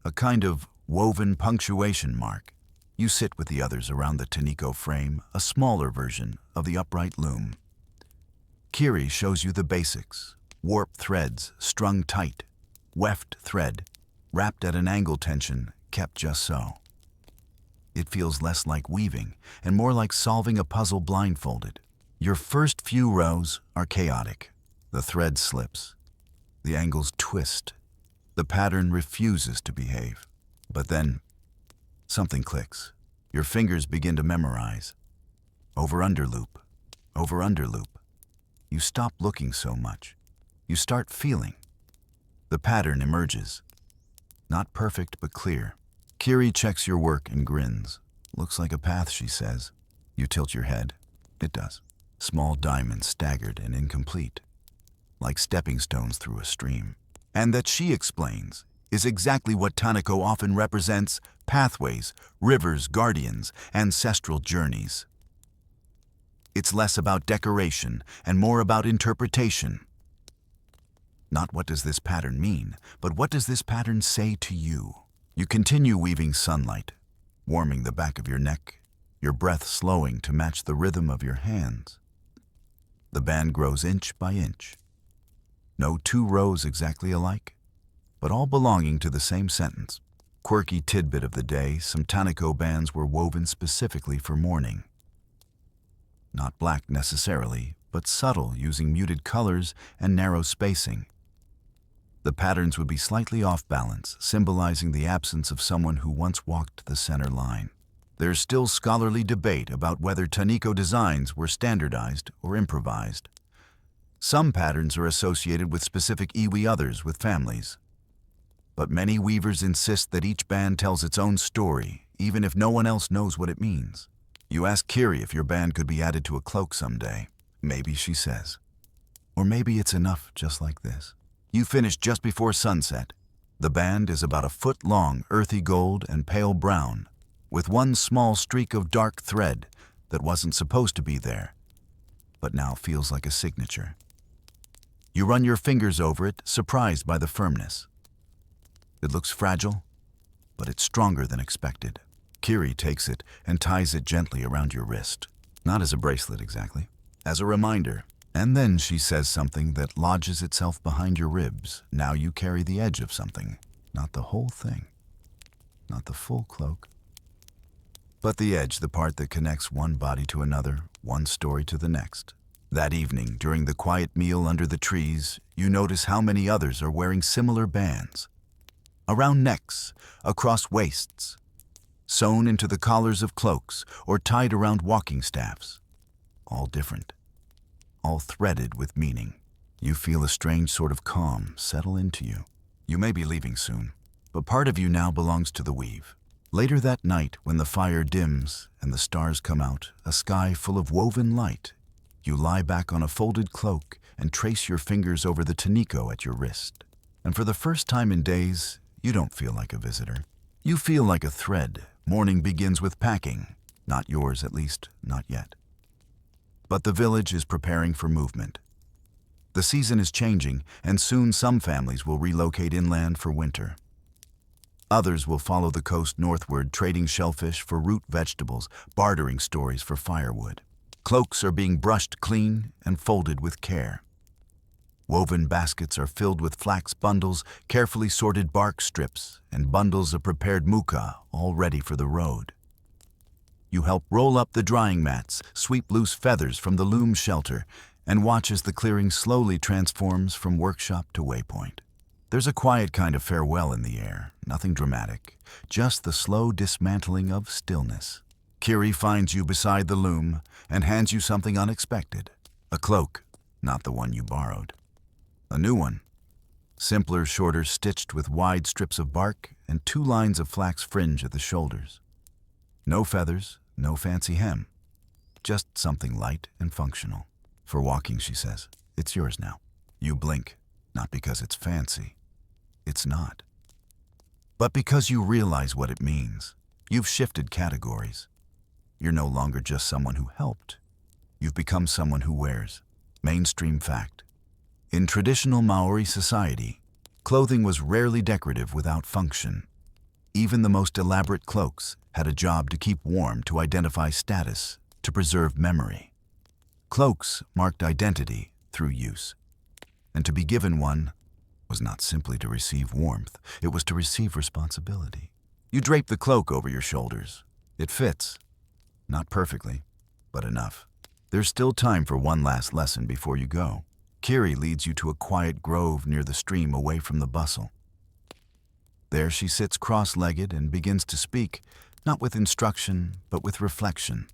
A kind of woven punctuation mark. You sit with the others around the taniko frame, a smaller version of the upright loom. Kiri shows you the basics: warp threads strung tight, weft thread, wrapped at an angle tension, kept just so. It feels less like weaving and more like solving a puzzle blindfolded. Your first few rows are chaotic. The thread slips. The angles twist. The pattern refuses to behave. But then, something clicks. Your fingers begin to memorize. Over-under loop. Over-under loop. You stop looking so much. You start feeling. The pattern emerges. Not perfect, but clear. Kiri checks your work and grins. Looks like a path, she says. You tilt your head. It does. Small diamonds staggered and incomplete, like stepping stones through a stream. And that, she explains, is exactly what taniko often represents: pathways, rivers, guardians, ancestral journeys. It's less about decoration and more about interpretation. Not what does this pattern mean, but what does this pattern say to you? You continue weaving sunlight, warming the back of your neck, your breath slowing to match the rhythm of your hands. The band grows inch by inch. No two rows exactly alike, but all belonging to the same sentence. Quirky tidbit of the day: some taniko bands were woven specifically for mourning. Not black necessarily, but subtle, using muted colors and narrow spacing. The patterns would be slightly off balance, symbolizing the absence of someone who once walked the center line. There's still scholarly debate about whether taniko designs were standardized or improvised. Some patterns are associated with specific iwi, others with families. But many weavers insist that each band tells its own story, even if no one else knows what it means. You ask Kiri if your band could be added to a cloak someday. Maybe, she says. Or maybe it's enough just like this. You finish just before sunset. The band is about a foot long, earthy gold and pale brown, with one small streak of dark thread that wasn't supposed to be there, but now feels like a signature. You run your fingers over it, surprised by the firmness. It looks fragile, but it's stronger than expected. Kiri takes it and ties it gently around your wrist. Not as a bracelet exactly, as a reminder. And then she says something that lodges itself behind your ribs. Now you carry the edge of something, not the whole thing, not the full cloak, but the edge, the part that connects one body to another, one story to the next. That evening, during the quiet meal under the trees, you notice how many others are wearing similar bands. Around necks, across waists, sewn into the collars of cloaks, or tied around walking staffs. All different, all threaded with meaning. You feel a strange sort of calm settle into you. You may be leaving soon, but part of you now belongs to the weave. Later that night, when the fire dims and the stars come out, a sky full of woven light, you lie back on a folded cloak and trace your fingers over the taniko at your wrist. And for the first time in days, you don't feel like a visitor. You feel like a thread. Morning begins with packing. Not yours, at least, not yet. But the village is preparing for movement. The season is changing, and soon some families will relocate inland for winter. Others will follow the coast northward, trading shellfish for root vegetables, bartering stories for firewood. Cloaks are being brushed clean and folded with care. Woven baskets are filled with flax bundles, carefully sorted bark strips, and bundles of prepared muka, all ready for the road. You help roll up the drying mats, sweep loose feathers from the loom shelter, and watch as the clearing slowly transforms from workshop to waypoint. There's a quiet kind of farewell in the air, nothing dramatic, just the slow dismantling of stillness. Kiri finds you beside the loom and hands you something unexpected. A cloak, not the one you borrowed. A new one, simpler, shorter, stitched with wide strips of bark and 2 lines of flax fringe at the shoulders. No feathers, no fancy hem, just something light and functional. For walking, she says. It's yours now. You blink, not because it's fancy, it's not. But because you realize what it means, you've shifted categories. You're no longer just someone who helped. You've become someone who wears. Mainstream fact. In traditional Maori society, clothing was rarely decorative without function. Even the most elaborate cloaks had a job to keep warm, to identify status, to preserve memory. Cloaks marked identity through use. And to be given one was not simply to receive warmth, it was to receive responsibility. You drape the cloak over your shoulders. It fits. Not perfectly, but enough. There's still time for one last lesson before you go. Kiri leads you to a quiet grove near the stream, away from the bustle. There she sits cross-legged and begins to speak, not with instruction, but with reflection.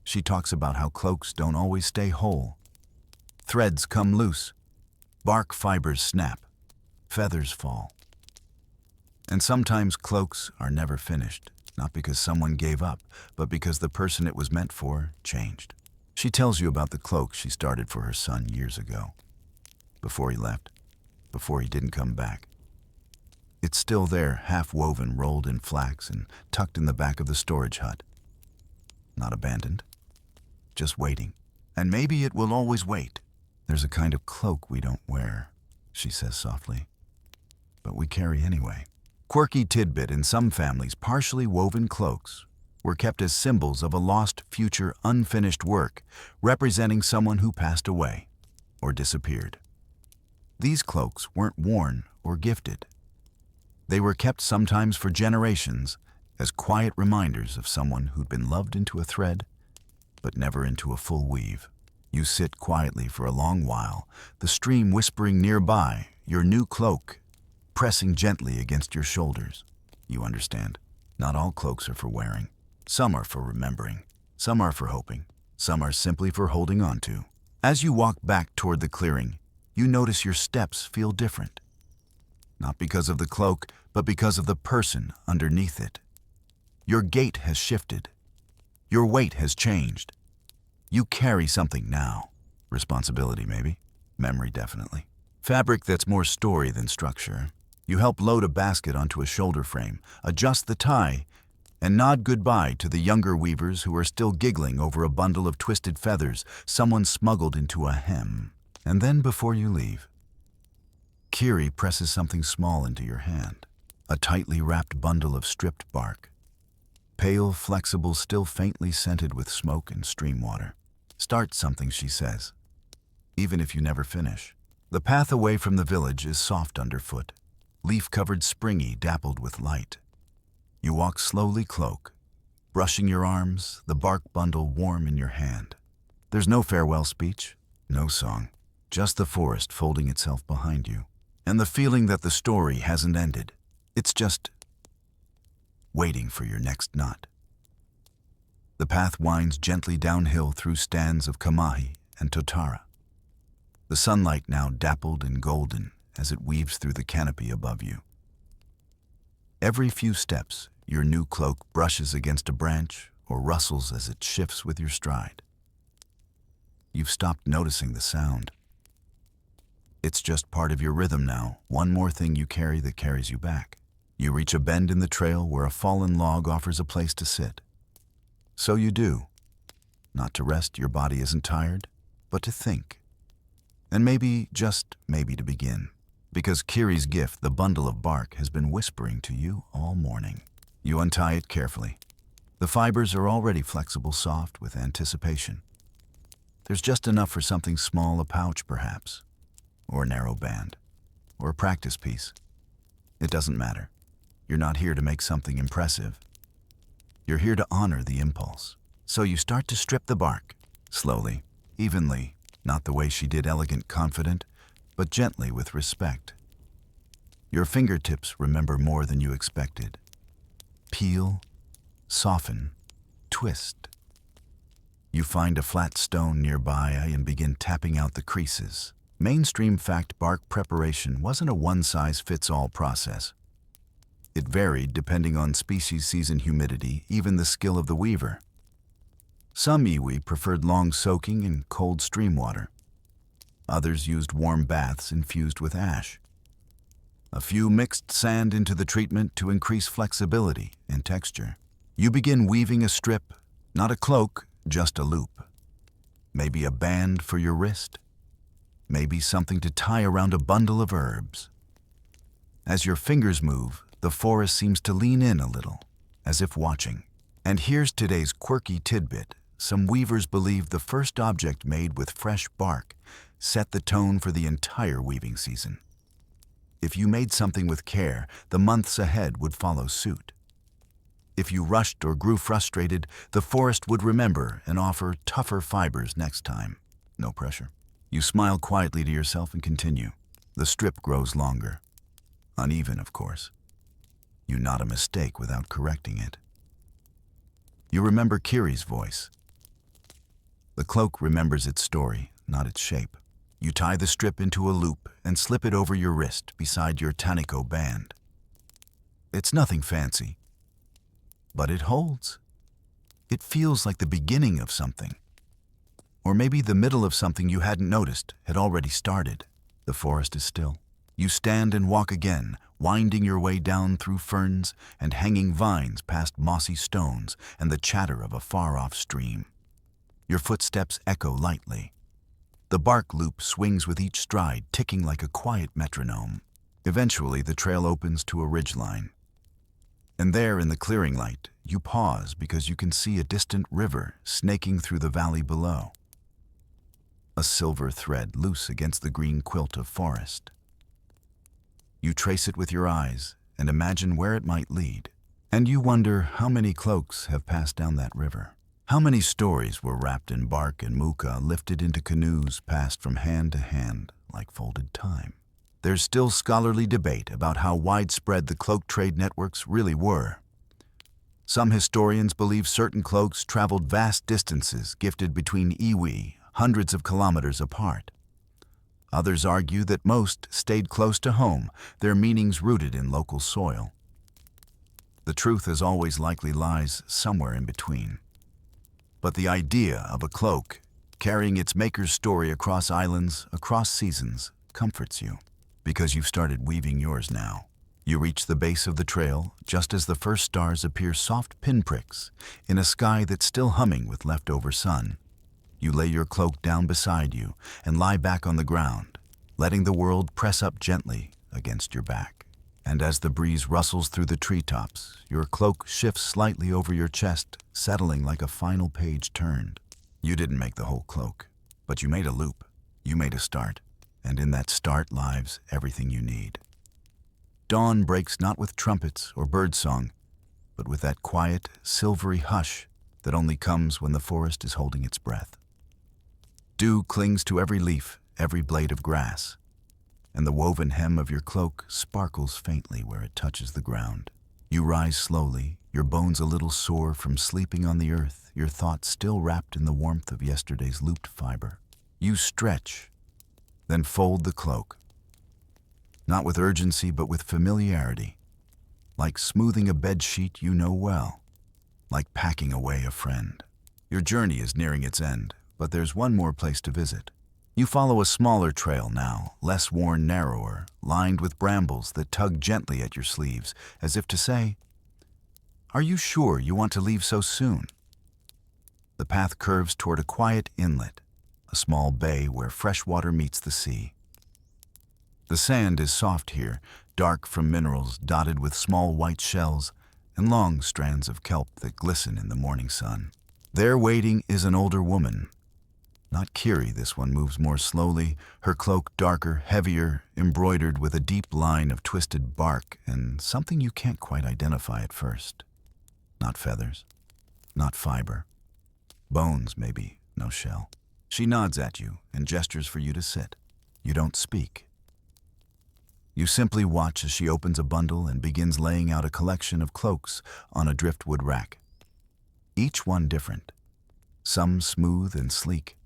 She talks about how cloaks don't always stay whole. Threads come loose, bark fibers snap, feathers fall. And sometimes cloaks are never finished, not because someone gave up, but because the person it was meant for changed. She tells you about the cloak she started for her son years ago, before he left, before he didn't come back. It's still there, half woven, rolled in flax, and tucked in the back of the storage hut. Not abandoned, just waiting. And maybe it will always wait. There's a kind of cloak we don't wear, she says softly, but we carry anyway. Quirky tidbit: in some families, partially woven cloaks were kept as symbols of a lost future, unfinished work, representing someone who passed away or disappeared. These cloaks weren't worn or gifted. They were kept, sometimes for generations, as quiet reminders of someone who'd been loved into a thread, but never into a full weave. You sit quietly for a long while, the stream whispering nearby, your new cloak pressing gently against your shoulders. You understand, not all cloaks are for wearing. Some are for remembering, some are for hoping, some are simply for holding on to. As you walk back toward the clearing, you notice your steps feel different. Not because of the cloak, but because of the person underneath it. Your gait has shifted. Your weight has changed. You carry something now. Responsibility, maybe. Memory, definitely. Fabric that's more story than structure. You help load a basket onto a shoulder frame, adjust the tie, and nod goodbye to the younger weavers who are still giggling over a bundle of twisted feathers someone smuggled into a hem. And then, before you leave, Kiri presses something small into your hand, a tightly wrapped bundle of stripped bark. Pale, flexible, still faintly scented with smoke and stream water. Start something, she says, even if you never finish. The path away from the village is soft underfoot, leaf-covered, springy, dappled with light. You walk slowly, cloak, brushing your arms, the bark bundle warm in your hand. There's no farewell speech, no song, just the forest folding itself behind you, and the feeling that the story hasn't ended. It's just waiting for your next knot. The path winds gently downhill through stands of kamahi and totara. The sunlight now dappled and golden as it weaves through the canopy above you. Every few steps, your new cloak brushes against a branch or rustles as it shifts with your stride. You've stopped noticing the sound. It's just part of your rhythm now, one more thing you carry that carries you back. You reach a bend in the trail where a fallen log offers a place to sit. So you do. Not to rest, your body isn't tired, but to think. And maybe, just maybe, to begin. Because Kiri's gift, the bundle of bark, has been whispering to you all morning. You untie it carefully. The fibers are already flexible, soft, with anticipation. There's just enough for something small, a pouch perhaps, or a narrow band, or a practice piece. It doesn't matter. You're not here to make something impressive. You're here to honor the impulse. So you start to strip the bark, slowly, evenly, not the way she did, elegant, confident, but gently, with respect. Your fingertips remember more than you expected. Peel, soften, twist. You find a flat stone nearby and begin tapping out the creases. Mainstream fact: bark preparation wasn't a one-size-fits-all process. It varied depending on species, season, humidity, even the skill of the weaver. Some iwi preferred long soaking in cold stream water. Others used warm baths infused with ash. A few mixed sand into the treatment to increase flexibility and texture. You begin weaving a strip, not a cloak, just a loop. Maybe a band for your wrist. Maybe something to tie around a bundle of herbs. As your fingers move, the forest seems to lean in a little, as if watching. And here's today's quirky tidbit. Some weavers believe the first object made with fresh bark set the tone for the entire weaving season. If you made something with care, the months ahead would follow suit. If you rushed or grew frustrated, the forest would remember and offer tougher fibers next time. No pressure. You smile quietly to yourself and continue. The strip grows longer. Uneven, of course. You knot a mistake without correcting it. You remember Kiri's voice. The cloak remembers its story, not its shape. You tie the strip into a loop and slip it over your wrist beside your Taniko band. It's nothing fancy, but it holds. It feels like the beginning of something. Or maybe the middle of something you hadn't noticed had already started. The forest is still. You stand and walk again, winding your way down through ferns and hanging vines past mossy stones and the chatter of a far-off stream. Your footsteps echo lightly. The bark loop swings with each stride, ticking like a quiet metronome. Eventually, the trail opens to a ridgeline. And there, in the clearing light, you pause because you can see a distant river snaking through the valley below. A silver thread loose against the green quilt of forest. You trace it with your eyes and imagine where it might lead. And you wonder how many cloaks have passed down that river. How many stories were wrapped in bark and muka, lifted into canoes, passed from hand to hand like folded time. There's still scholarly debate about how widespread the cloak trade networks really were. Some historians believe certain cloaks traveled vast distances, gifted between iwi, hundreds of kilometers apart. Others argue that most stayed close to home, their meanings rooted in local soil. The truth, as always, likely lies somewhere in between. But the idea of a cloak carrying its maker's story across islands, across seasons, comforts you, because you've started weaving yours now. You reach the base of the trail just as the first stars appear soft pinpricks in a sky that's still humming with leftover sun. You lay your cloak down beside you and lie back on the ground, letting the world press up gently against your back. And as the breeze rustles through the treetops, your cloak shifts slightly over your chest, settling like a final page turned. You didn't make the whole cloak, but you made a loop. You made a start, and in that start lies everything you need. Dawn breaks not with trumpets or birdsong, but with that quiet, silvery hush that only comes when the forest is holding its breath. Dew clings to every leaf, every blade of grass, and the woven hem of your cloak sparkles faintly where it touches the ground. You rise slowly, your bones a little sore from sleeping on the earth, your thoughts still wrapped in the warmth of yesterday's looped fiber. You stretch, then fold the cloak, not with urgency but with familiarity, like smoothing a bed sheet you know well, like packing away a friend. Your journey is nearing its end, but there's one more place to visit. You follow a smaller trail now, less worn, narrower, lined with brambles that tug gently at your sleeves, as if to say, "Are you sure you want to leave so soon?" The path curves toward a quiet inlet, a small bay where fresh water meets the sea. The sand is soft here, dark from minerals, dotted with small white shells and long strands of kelp that glisten in the morning sun. There waiting is an older woman. Not Kiri, this one moves more slowly, her cloak darker, heavier, embroidered with a deep line of twisted bark and something you can't quite identify at first. Not feathers, not fiber. Bones, maybe, no shell. She nods at you and gestures for you to sit. You don't speak. You simply watch as she opens a bundle and begins laying out a collection of cloaks on a driftwood rack. Each one different. Some smooth and sleek,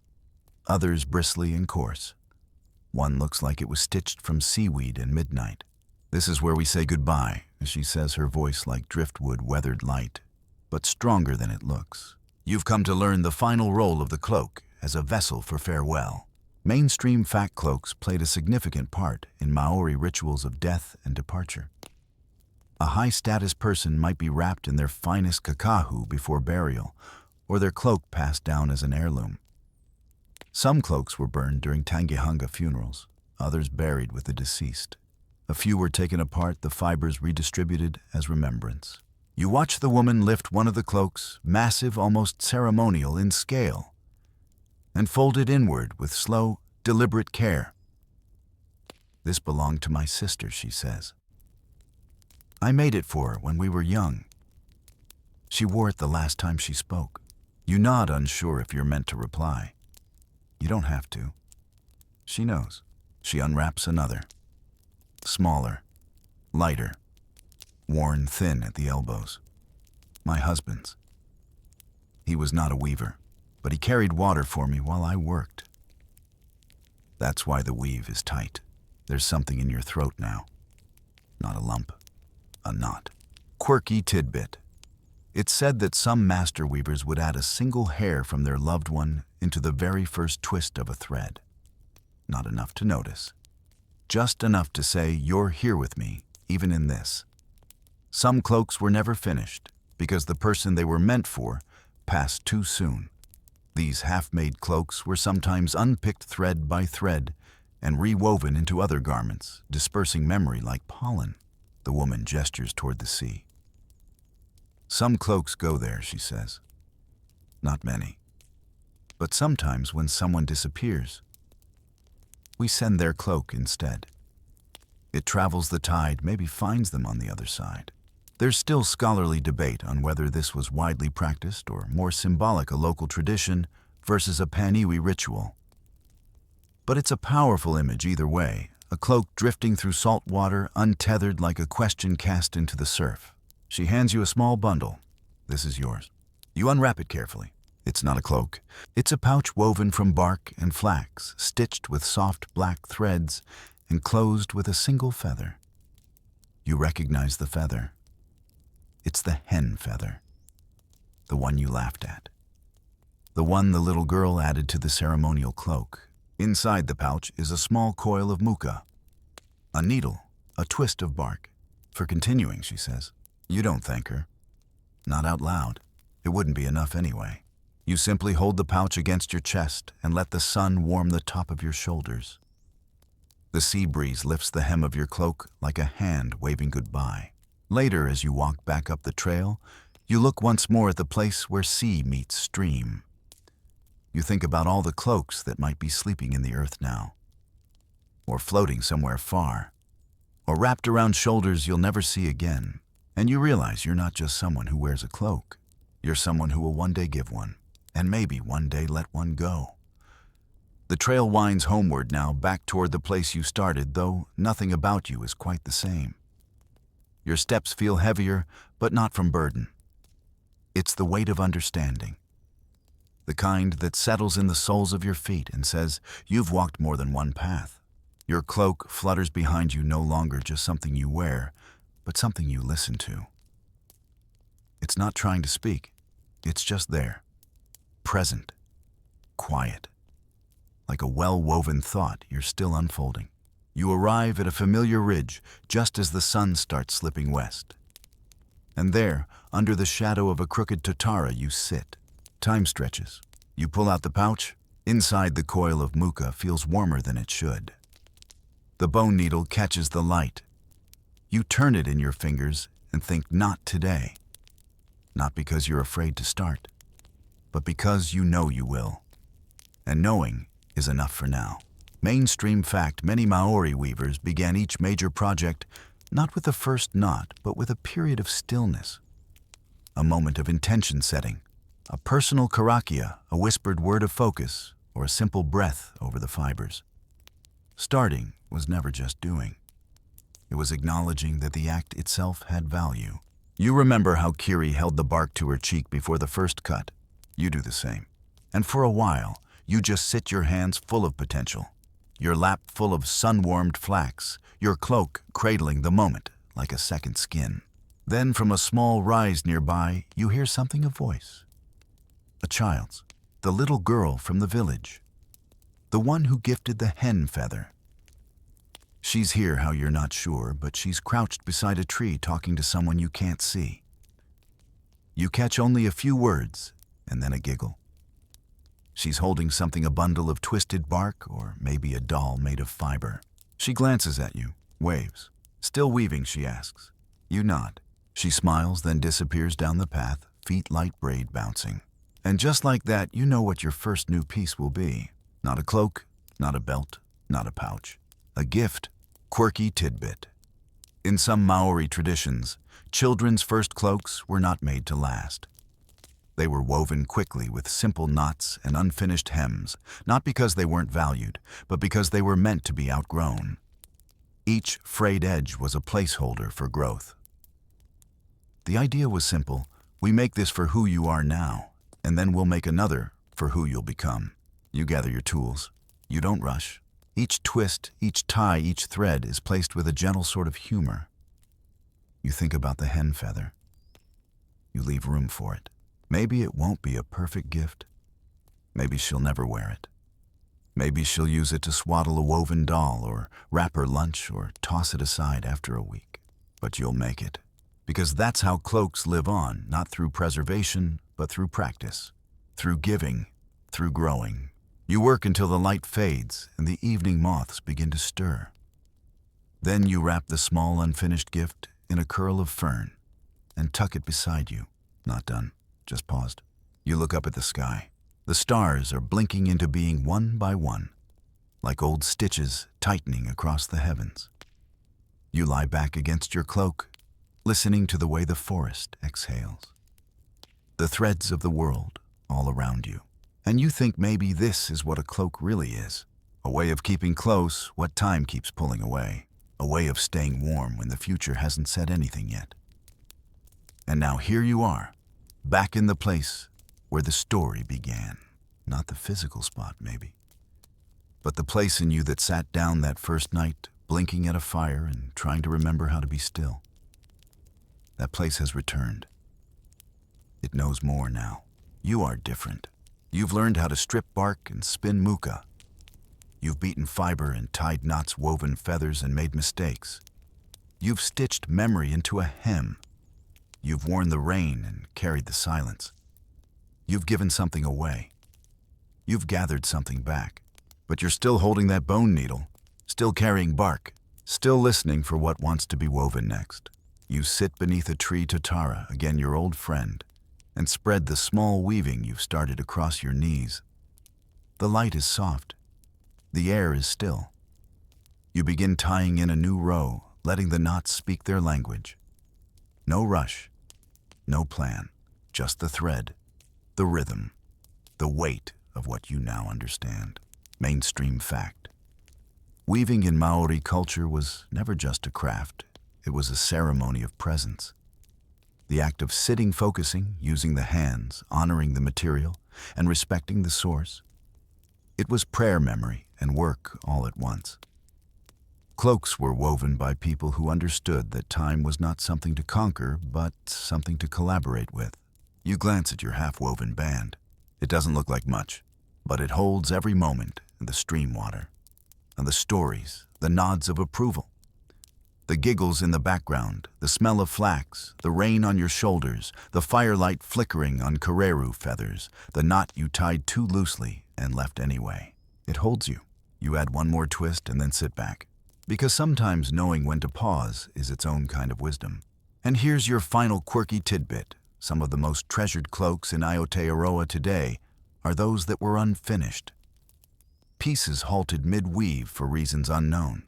others bristly and coarse. One looks like it was stitched from seaweed and midnight. "This is where we say goodbye," she says, her voice like driftwood weathered light, but stronger than it looks. "You've come to learn the final role of the cloak as a vessel for farewell. Mainstream fat cloaks played a significant part in Maori rituals of death and departure. A high-status person might be wrapped in their finest kakahu before burial, or their cloak passed down as an heirloom. Some cloaks were burned during Tangihanga funerals, others buried with the deceased. A few were taken apart, the fibers redistributed as remembrance. You watch the woman lift one of the cloaks, massive, almost ceremonial in scale, and fold it inward with slow, deliberate care. "This belonged to my sister," she says. "I made it for her when we were young. She wore it the last time she spoke." You nod, unsure if you're meant to reply. You don't have to. She knows. She unwraps another. Smaller, lighter, worn thin at the elbows. My husband's. He was not a weaver, but he carried water for me while I worked. That's why the weave is tight. There's something in your throat now. Not a lump, a knot. Quirky tidbit. It's said that some master weavers would add a single hair from their loved one into the very first twist of a thread. Not enough to notice. Just enough to say, "You're here with me, even in this." Some cloaks were never finished because the person they were meant for passed too soon. These half-made cloaks were sometimes unpicked thread by thread and rewoven into other garments, dispersing memory like pollen. The woman gestures toward the sea. Some cloaks go there, she says. Not many. But sometimes when someone disappears, we send their cloak instead. It travels the tide, maybe finds them on the other side. There's still scholarly debate on whether this was widely practiced or more symbolic, a local tradition versus a paniwi ritual. But it's a powerful image either way, a cloak drifting through salt water, untethered like a question cast into the surf. She hands you a small bundle. "This is yours." You unwrap it carefully. It's not a cloak. It's a pouch woven from bark and flax, stitched with soft black threads and closed with a single feather. You recognize the feather. It's the hen feather. The one you laughed at. The one the little girl added to the ceremonial cloak. Inside the pouch is a small coil of muka. A needle, a twist of bark. For continuing, she says. You don't thank her. Not out loud. It wouldn't be enough anyway. You simply hold the pouch against your chest and let the sun warm the top of your shoulders. The sea breeze lifts the hem of your cloak like a hand waving goodbye. Later, as you walk back up the trail, you look once more at the place where sea meets stream. You think about all the cloaks that might be sleeping in the earth now, or floating somewhere far, or wrapped around shoulders you'll never see again. And you realize you're not just someone who wears a cloak. You're someone who will one day give one, and maybe one day let one go. The trail winds homeward now, back toward the place you started, though nothing about you is quite the same. Your steps feel heavier, but not from burden. It's the weight of understanding. The kind that settles in the soles of your feet and says, you've walked more than one path. Your cloak flutters behind you, no longer just something you wear, but something you listen to. It's not trying to speak. It's just there. Present. Quiet. Like a well-woven thought you're still unfolding. You arrive at a familiar ridge just as the sun starts slipping west. And there, under the shadow of a crooked totara, you sit. Time stretches. You pull out the pouch. Inside, the coil of muka feels warmer than it should. The bone needle catches the light. You turn it in your fingers and think, not today. Not because you're afraid to start, but because you know you will. And knowing is enough for now. Mainstream fact, many Maori weavers began each major project not with the first knot, but with a period of stillness. A moment of intention setting, a personal karakia, a whispered word of focus, or a simple breath over the fibers. Starting was never just doing. It was acknowledging that the act itself had value. You remember how Kiri held the bark to her cheek before the first cut. You do the same. And for a while, you just sit, your hands full of potential, your lap full of sun-warmed flax, your cloak cradling the moment like a second skin. Then from a small rise nearby, you hear something, a voice. A child's. The little girl from the village. The one who gifted the hen feather. She's here how you're not sure, but she's crouched beside a tree talking to someone you can't see. You catch only a few words, and then a giggle. She's holding something, a bundle of twisted bark, or maybe a doll made of fiber. She glances at you, waves. Still weaving, she asks. You nod. She smiles, then disappears down the path, feet light braid bouncing. And just like that, you know what your first new piece will be. Not a cloak, not a belt, not a pouch. A gift, quirky tidbit. In some Maori traditions, children's first cloaks were not made to last. They were woven quickly with simple knots and unfinished hems, not because they weren't valued, but because they were meant to be outgrown. Each frayed edge was a placeholder for growth. The idea was simple. We make this for who you are now, and then we'll make another for who you'll become. You gather your tools. You don't rush. Each twist, each tie, each thread is placed with a gentle sort of humor. You think about the hen feather. You leave room for it. Maybe it won't be a perfect gift. Maybe she'll never wear it. Maybe she'll use it to swaddle a woven doll, or wrap her lunch, or toss it aside after a week. But you'll make it. Because that's how cloaks live on, not through preservation, but through practice. Through giving, through growing. You work until the light fades and the evening moths begin to stir. Then you wrap the small unfinished gift in a curl of fern and tuck it beside you. Not done, just paused. You look up at the sky. The stars are blinking into being one by one, like old stitches tightening across the heavens. You lie back against your cloak, listening to the way the forest exhales. The threads of the world all around you. And you think maybe this is what a cloak really is. A way of keeping close what time keeps pulling away. A way of staying warm when the future hasn't said anything yet. And now here you are, back in the place where the story began. Not the physical spot, maybe, but the place in you that sat down that first night, blinking at a fire and trying to remember how to be still. That place has returned. It knows more now. You are different. You've learned how to strip bark and spin muka. You've beaten fiber and tied knots, woven feathers, and made mistakes. You've stitched memory into a hem. You've worn the rain and carried the silence. You've given something away. You've gathered something back. But you're still holding that bone needle, still carrying bark, still listening for what wants to be woven next. You sit beneath a tree totara, again your old friend, and spread the small weaving you've started across your knees. The light is soft. The air is still. You begin tying in a new row, letting the knots speak their language. No rush, no plan, just the thread, the rhythm, the weight of what you now understand. Mainstream fact. Weaving in Maori culture was never just a craft. It was a ceremony of presence. The act of sitting, focusing, using the hands, honoring the material, and respecting the source. It was prayer, memory, and work all at once. Cloaks were woven by people who understood that time was not something to conquer, but something to collaborate with. You glance at your half-woven band. It doesn't look like much, but it holds every moment in the stream water, and the stories, the nods of approval, the giggles in the background, the smell of flax, the rain on your shoulders, the firelight flickering on kareru feathers, the knot you tied too loosely and left anyway. It holds you. You add one more twist and then sit back. Because sometimes knowing when to pause is its own kind of wisdom. And here's your final quirky tidbit. Some of the most treasured cloaks in Aotearoa today are those that were unfinished. Pieces halted mid-weave for reasons unknown.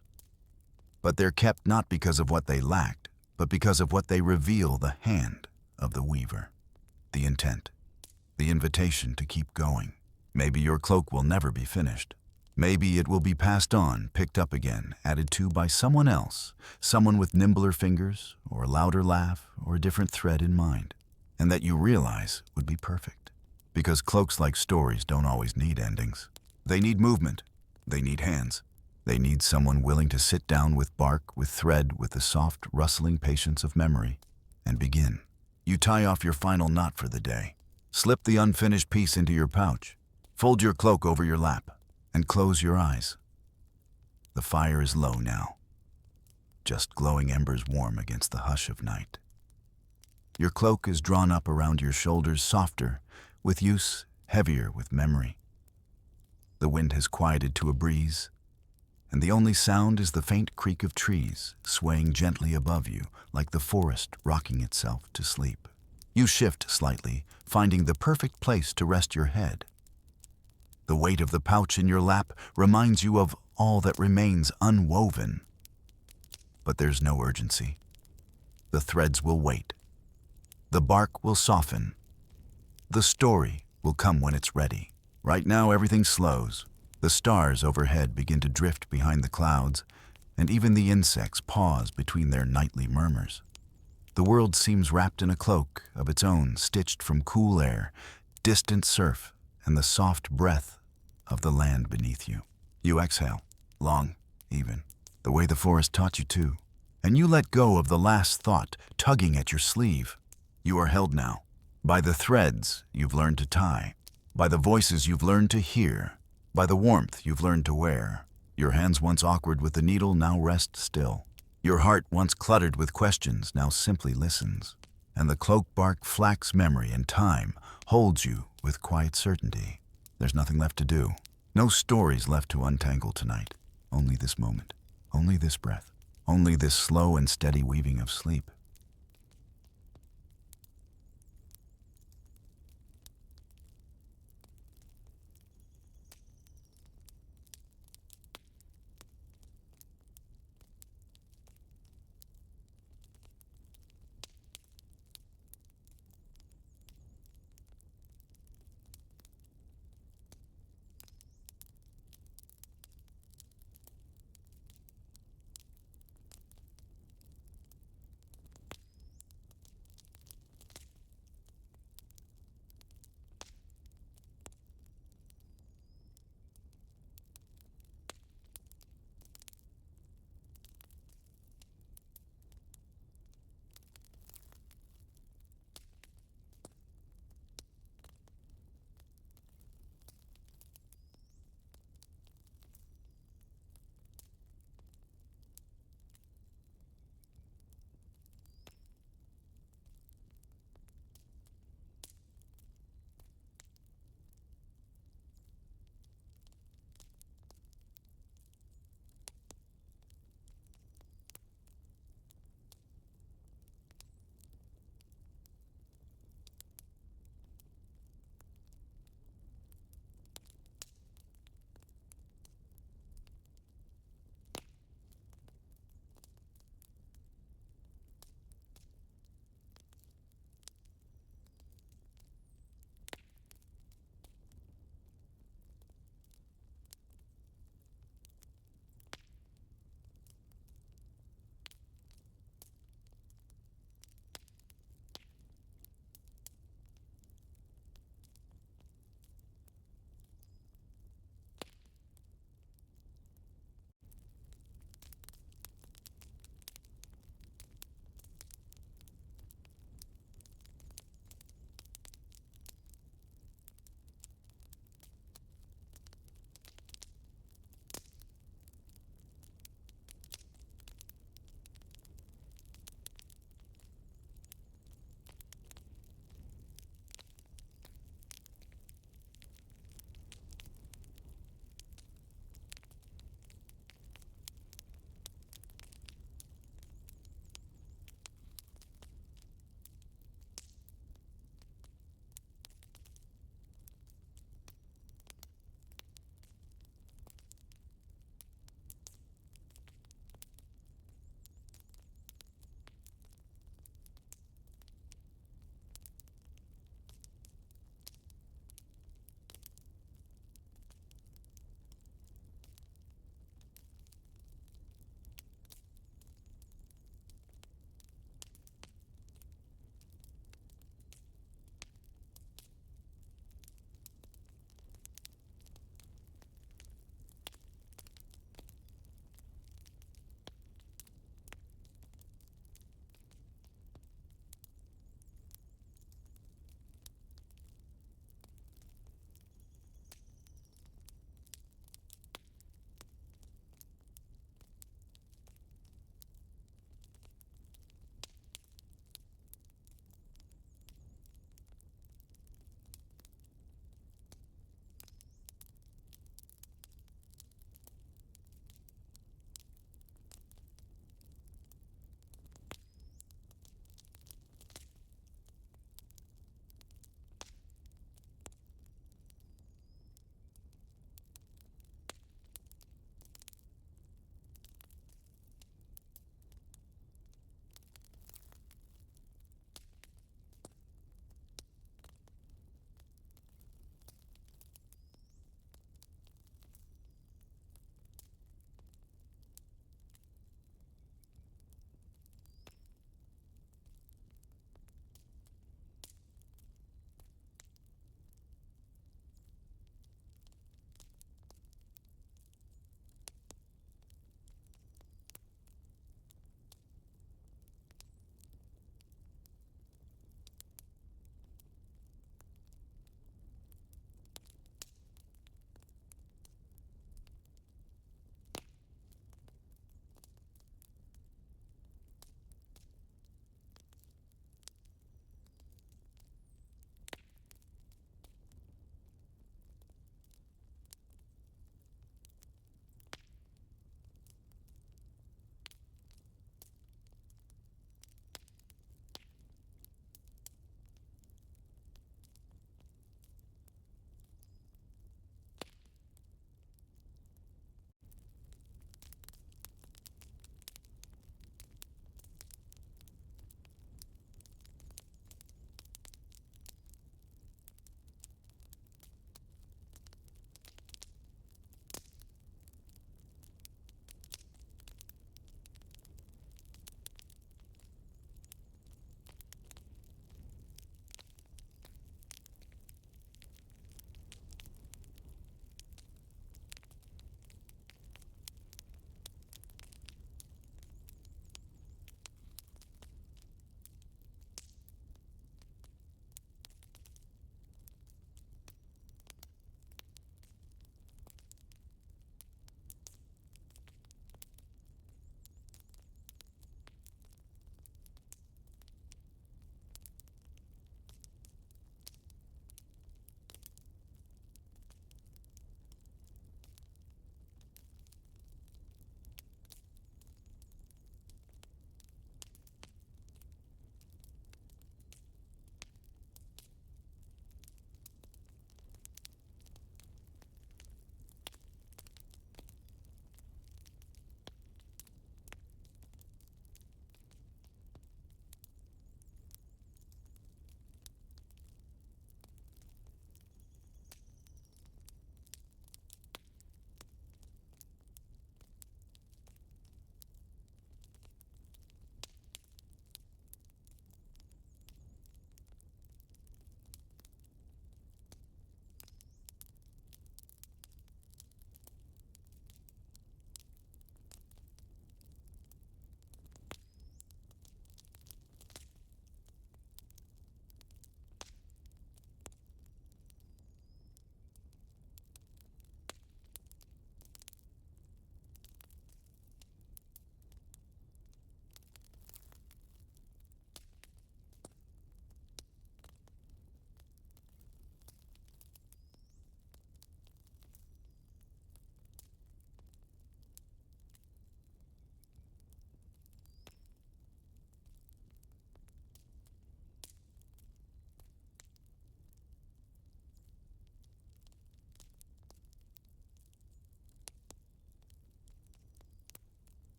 But they're kept not because of what they lacked, but because of what they reveal, the hand of the weaver, the intent, the invitation to keep going. Maybe your cloak will never be finished. Maybe it will be passed on, picked up again, added to by someone else, someone with nimbler fingers, or a louder laugh, or a different thread in mind, and that you realize would be perfect. Because cloaks, like stories, don't always need endings. They need movement. They need hands. They need someone willing to sit down with bark, with thread, with the soft, rustling patience of memory, and begin. You tie off your final knot for the day. Slip the unfinished piece into your pouch. Fold your cloak over your lap. and close your eyes. The fire is low now, just glowing embers warm against the hush of night. Your cloak is drawn up around your shoulders, softer with use, heavier with memory. The wind has quieted to a breeze, and the only sound is the faint creak of trees swaying gently above you like the forest rocking itself to sleep. You shift slightly, finding the perfect place to rest your head. The weight of the pouch in your lap reminds you of all that remains unwoven. But there's no urgency. The threads will wait. The bark will soften. The story will come when it's ready. Right now, everything slows. The stars overhead begin to drift behind the clouds, and even the insects pause between their nightly murmurs. The world seems wrapped in a cloak of its own, stitched from cool air, distant surf, and the soft breath of the land beneath you. You exhale, long, even, the way the forest taught you to, and you let go of the last thought tugging at your sleeve. You are held now by the threads you've learned to tie, by the voices you've learned to hear, by the warmth you've learned to wear. Your hands once awkward with the needle now rest still. Your heart once cluttered with questions now simply listens. And the cloak bark flax memory and time holds you with quiet certainty. There's nothing left to do. No stories left to untangle tonight. Only this moment. Only this breath. Only this slow and steady weaving of sleep.